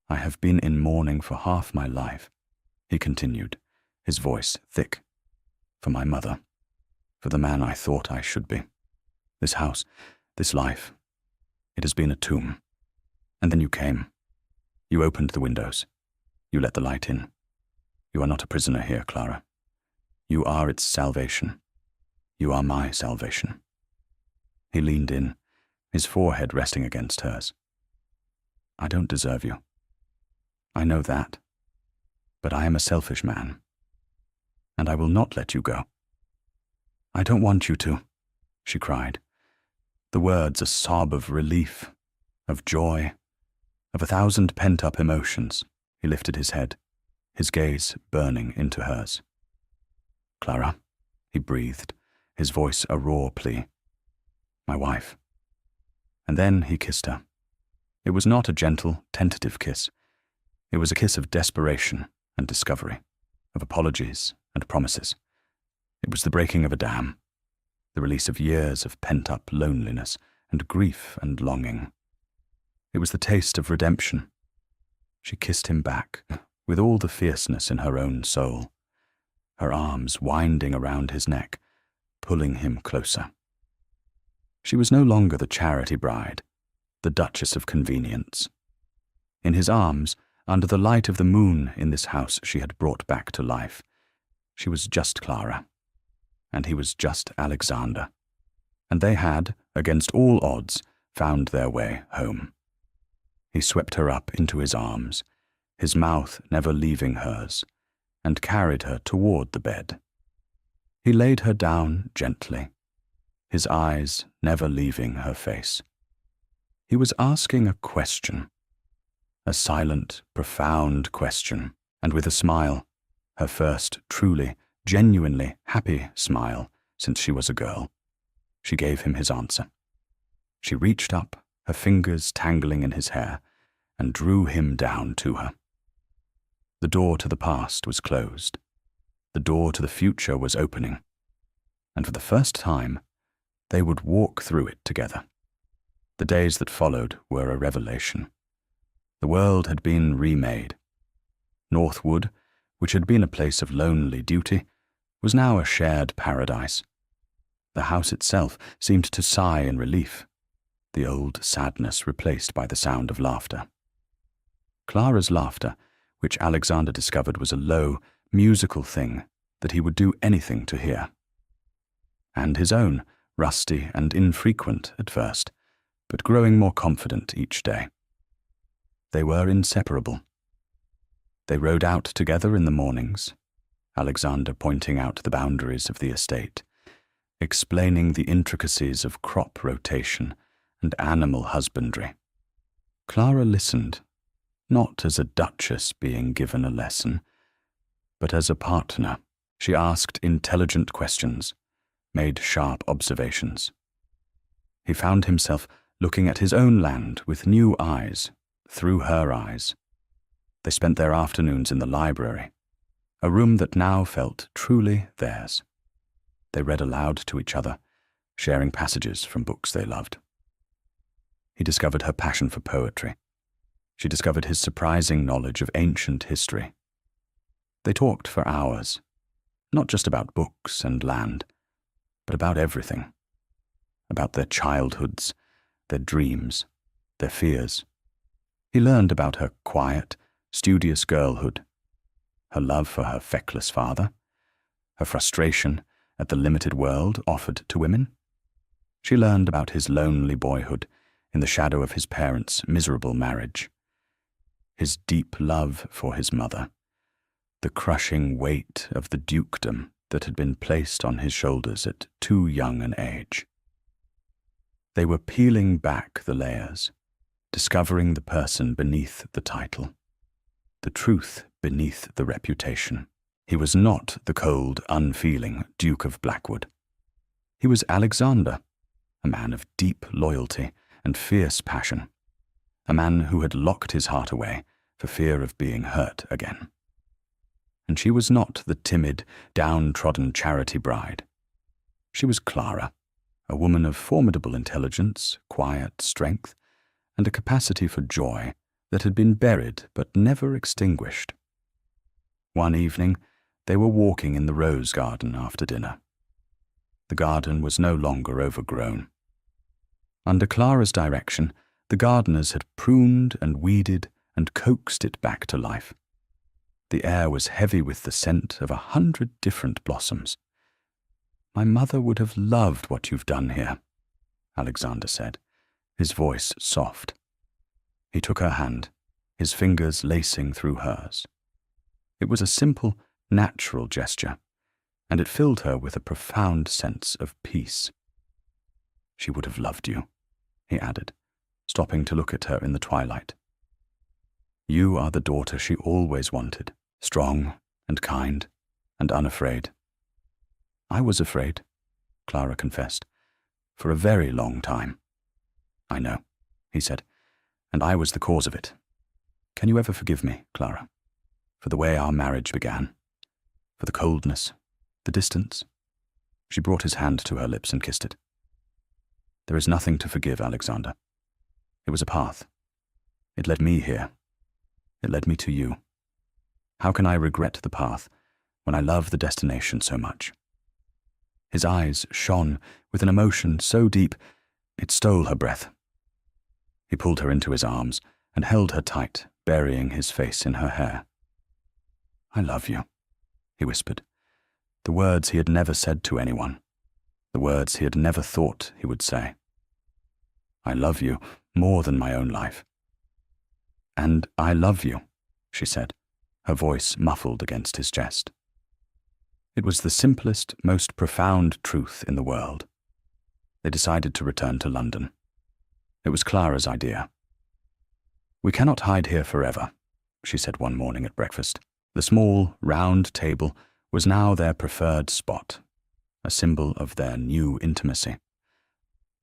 I have been in mourning for half my life, he continued, his voice thick, for my mother, for the man I thought I should be. This house, this life, it has been a tomb. And then you came. You opened the windows. You let the light in. You are not a prisoner here, Clara. You are its salvation. You are my salvation. He leaned in, his forehead resting against hers. I don't deserve you. I know that. But I am a selfish man. And I will not let you go. I don't want you to. she cried, the words a sob of relief, of joy, of 1,000 pent-up emotions. He lifted his head, his gaze burning into hers. "Clara," he breathed, his voice a raw plea. "My wife." And then he kissed her. It was not a gentle, tentative kiss. It was a kiss of desperation and discovery, of apologies and promises. It was the breaking of a dam, the release of years of pent-up loneliness and grief and longing. It was the taste of redemption. She kissed him back, with all the fierceness in her own soul, her arms winding around his neck, pulling him closer. She was no longer the charity bride, the Duchess of Convenience. In his arms, under the light of the moon in this house she had brought back to life, she was just Clara, and he was just Alexander, and they had, against all odds, found their way home. He swept her up into his arms, his mouth never leaving hers, and carried her toward the bed. He laid her down gently, his eyes never leaving her face. He was asking a question, a silent, profound question, and with a smile, her first truly, genuinely happy smile since she was a girl, she gave him his answer. She reached up, her fingers tangling in his hair, and drew him down to her. The door to the past was closed. The door to the future was opening. And for the first time, they would walk through it together. The days that followed were a revelation. The world had been remade. Northwood, which had been a place of lonely duty, was now a shared paradise. The house itself seemed to sigh in relief, the old sadness replaced by the sound of laughter. Clara's laughter, which Alexander discovered was a low, musical thing that he would do anything to hear. And his own, rusty and infrequent at first, but growing more confident each day. They were inseparable. They rode out together in the mornings, Alexander pointing out the boundaries of the estate, explaining the intricacies of crop rotation and animal husbandry. Clara listened, not as a duchess being given a lesson, but as a partner. She asked intelligent questions, made sharp observations. He found himself looking at his own land with new eyes, through her eyes. They spent their afternoons in the library, a room that now felt truly theirs. They read aloud to each other, sharing passages from books they loved. He discovered her passion for poetry. She discovered his surprising knowledge of ancient history. They talked for hours, not just about books and land, but about everything. About their childhoods, their dreams, their fears. He learned about her quiet, studious girlhood, her love for her feckless father, her frustration at the limited world offered to women. She learned about his lonely boyhood in the shadow of his parents' miserable marriage, his deep love for his mother, the crushing weight of the dukedom that had been placed on his shoulders at too young an age. They were peeling back the layers, discovering the person beneath the title, the truth beneath the reputation. He was not the cold, unfeeling Duke of Blackwood. He was Alexander, a man of deep loyalty and fierce passion, a man who had locked his heart away for fear of being hurt again. And she was not the timid, downtrodden charity bride. She was Clara, a woman of formidable intelligence, quiet strength, and a capacity for joy that had been buried but never extinguished. One evening, they were walking in the rose garden after dinner. The garden was no longer overgrown. Under Clara's direction, the gardeners had pruned and weeded and coaxed it back to life. The air was heavy with the scent of 100 different blossoms. "My mother would have loved what you've done here," Alexander said, his voice soft. He took her hand, his fingers lacing through hers. It was a simple, natural gesture, and it filled her with a profound sense of peace. She would have loved you, he added, stopping to look at her in the twilight. You are the daughter she always wanted, strong and kind and unafraid. I was afraid, Clara confessed, for a very long time. I know, he said, and I was the cause of it. Can you ever forgive me, Clara, for the way our marriage began, for the coldness, the distance? She brought his hand to her lips and kissed it. There is nothing to forgive, Alexander. It was a path. It led me here. It led me to you. How can I regret the path when I love the destination so much? His eyes shone with an emotion so deep it stole her breath. He pulled her into his arms and held her tight, burying his face in her hair. I love you, he whispered, the words he had never said to anyone, the words he had never thought he would say. I love you more than my own life. And I love you, she said, her voice muffled against his chest. It was the simplest, most profound truth in the world. They decided to return to London. It was Clara's idea. We cannot hide here forever, she said one morning at breakfast. The small, round table was now their preferred spot, a symbol of their new intimacy.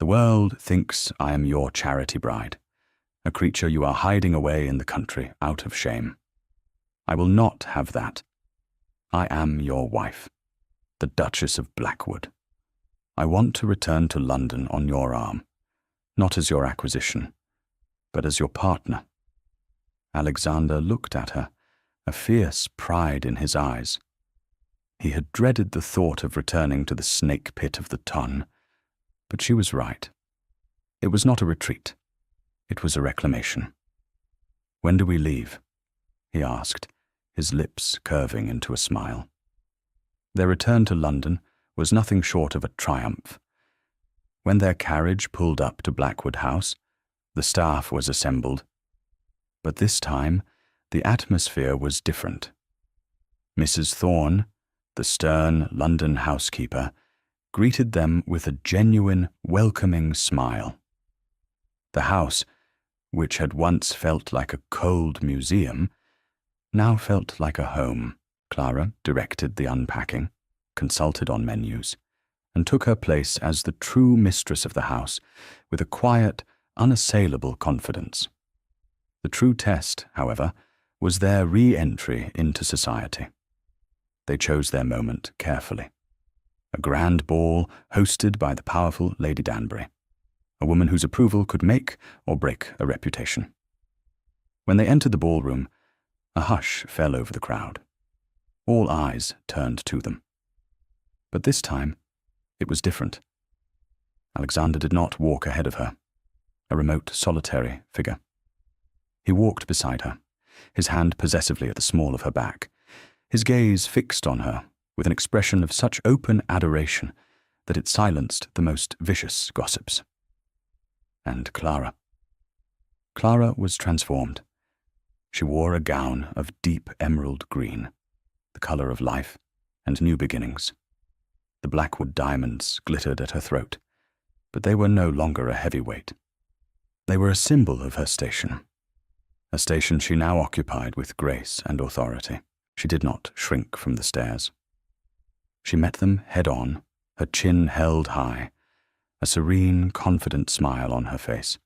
The world thinks I am your charity bride, a creature you are hiding away in the country out of shame. I will not have that. I am your wife, the Duchess of Blackwood. I want to return to London on your arm, not as your acquisition, but as your partner. Alexander looked at her, a fierce pride in his eyes. He had dreaded the thought of returning to the snake pit of the Ton, but she was right. It was not a retreat. It was a reclamation. When do we leave? He asked, his lips curving into a smile. Their return to London was nothing short of a triumph. When their carriage pulled up to Blackwood House, the staff was assembled. But this time, the atmosphere was different. Mrs. Thorne, the stern London housekeeper, greeted them with a genuine, welcoming smile. The house, which had once felt like a cold museum, now felt like a home. Clara directed the unpacking, consulted on menus, and took her place as the true mistress of the house with a quiet, unassailable confidence. The true test, however, was their re-entry into society. They chose their moment carefully. A grand ball hosted by the powerful Lady Danbury, a woman whose approval could make or break a reputation. When they entered the ballroom, a hush fell over the crowd. All eyes turned to them. But this time, it was different. Alexander did not walk ahead of her, a remote, solitary figure. He walked beside her, his hand possessively at the small of her back, his gaze fixed on her with an expression of such open adoration that it silenced the most vicious gossips. And Clara. Clara was transformed. She wore a gown of deep emerald green, the colour of life and new beginnings. The Blackwood diamonds glittered at her throat, but they were no longer a heavy weight. They were a symbol of her station, a station she now occupied with grace and authority. She did not shrink from the stairs. She met them head-on, her chin held high, a serene, confident smile on her face.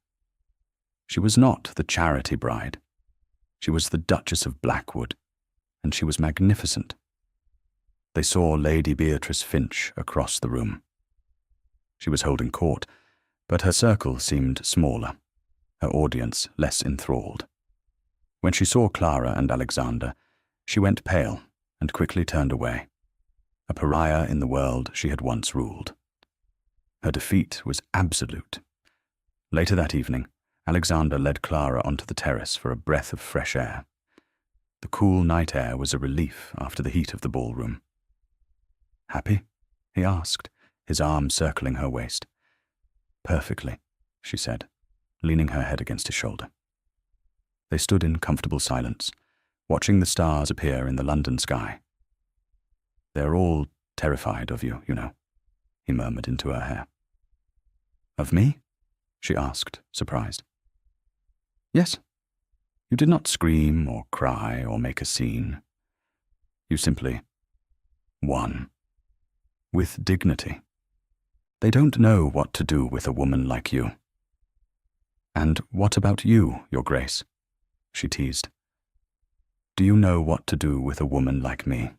She was not the charity bride. She was the Duchess of Blackwood, and she was magnificent. They saw Lady Beatrice Finch across the room. She was holding court, but her circle seemed smaller, her audience less enthralled. When she saw Clara and Alexander, she went pale and quickly turned away, a pariah in the world she had once ruled. Her defeat was absolute. Later that evening, Alexander led Clara onto the terrace for a breath of fresh air. The cool night air was a relief after the heat of the ballroom. "Happy?" he asked, his arm circling her waist. "Perfectly," she said, leaning her head against his shoulder. They stood in comfortable silence, watching the stars appear in the London sky. "They're all terrified of you, you know," he murmured into her hair. Of me? She asked, surprised. Yes. You did not scream or cry or make a scene. You simply won. With dignity. They don't know what to do with a woman like you. And what about you, Your Grace? She teased. Do you know what to do with a woman like me?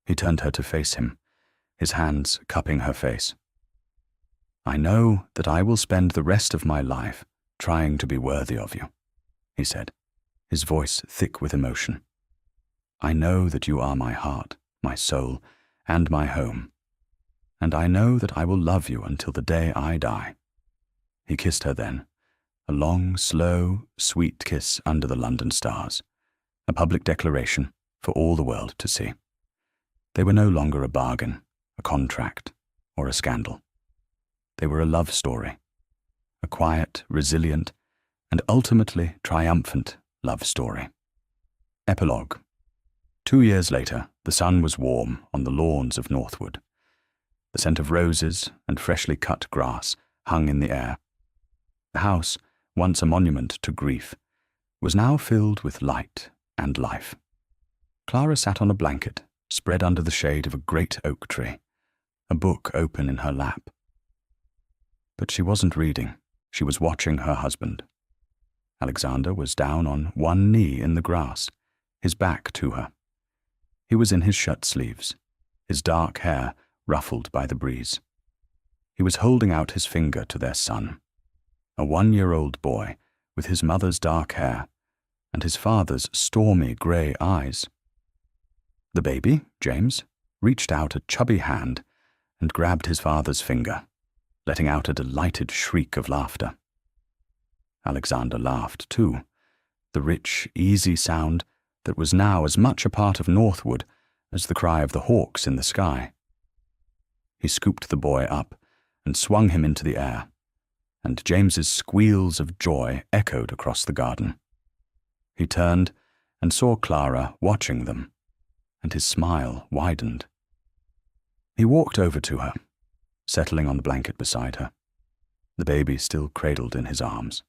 He turned her to face him, his hands cupping her face. I know that I will spend the rest of my life trying to be worthy of you, he said, his voice thick with emotion. I know that you are my heart, my soul, and my home, and I know that I will love you until the day I die. He kissed her then, a long, slow, sweet kiss under the London stars, a public declaration for all the world to see. They were no longer a bargain, a contract, or a scandal. They were a love story, a quiet, resilient, and ultimately triumphant love story. Epilogue. 2 years later, the sun was warm on the lawns of Northwood. The scent of roses and freshly cut grass hung in the air. The house, once a monument to grief, was now filled with light and life. Clara sat on a blanket, spread under the shade of a great oak tree, a book open in her lap. But she wasn't reading. She was watching her husband. Alexander was down on one knee in the grass, his back to her. He was in his shirt sleeves, his dark hair ruffled by the breeze. He was holding out his finger to their son, a 1-year-old boy with his mother's dark hair and his father's stormy grey eyes. The baby, James, reached out a chubby hand and grabbed his father's finger, letting out a delighted shriek of laughter. Alexander laughed too, the rich, easy sound that was now as much a part of Northwood as the cry of the hawks in the sky. He scooped the boy up and swung him into the air, and James's squeals of joy echoed across the garden. He turned and saw Clara watching them, and his smile widened. He walked over to her, settling on the blanket beside her, the baby still cradled in his arms.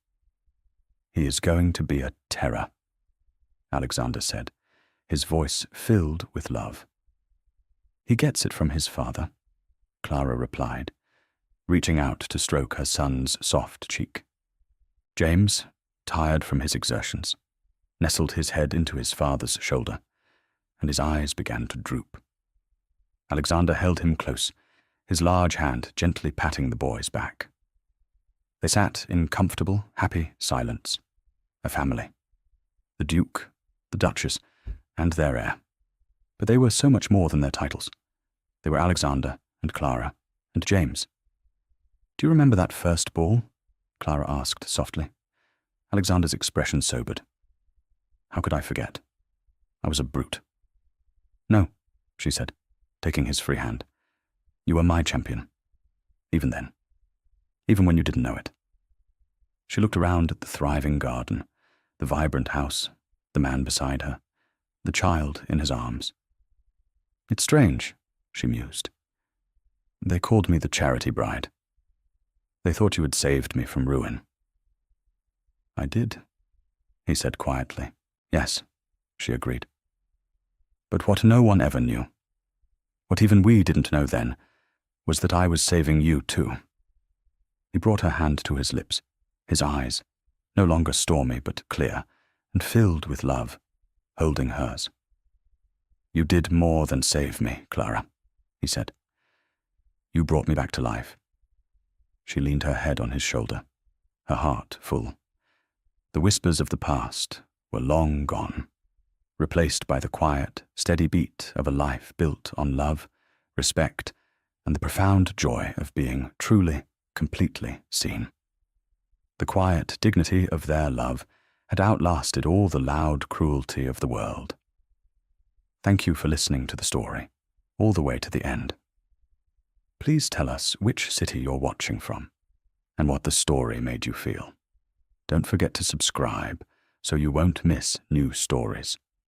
He is going to be a terror, Alexander said, his voice filled with love. He gets it from his father, Clara replied, reaching out to stroke her son's soft cheek. James, tired from his exertions, nestled his head into his father's shoulder, and his eyes began to droop. Alexander held him close, his large hand gently patting the boy's back. They sat in comfortable, happy silence, a family. The Duke, the Duchess, and their heir. But they were so much more than their titles. They were Alexander and Clara and James. Do you remember that first ball? Clara asked softly. Alexander's expression sobered. How could I forget? I was a brute. No, she said, taking his free hand. You were my champion. Even then. Even when you didn't know it. She looked around at the thriving garden, the vibrant house, the man beside her, the child in his arms. It's strange, she mused. They called me the charity bride. They thought you had saved me from ruin. I did, he said quietly. Yes, she agreed. But what no one ever knew, what even we didn't know then, was that I was saving you too. He brought her hand to his lips, his eyes, no longer stormy but clear, and filled with love, holding hers. You did more than save me, Clara, he said. You brought me back to life. She leaned her head on his shoulder, her heart full. The whispers of the past were long gone, replaced by the quiet, steady beat of a life built on love, respect, and the profound joy of being truly, completely seen. The quiet dignity of their love had outlasted all the loud cruelty of the world. Thank you for listening to the story, all the way to the end. Please tell us which city you're watching from, and what the story made you feel. Don't forget to subscribe so you won't miss new stories.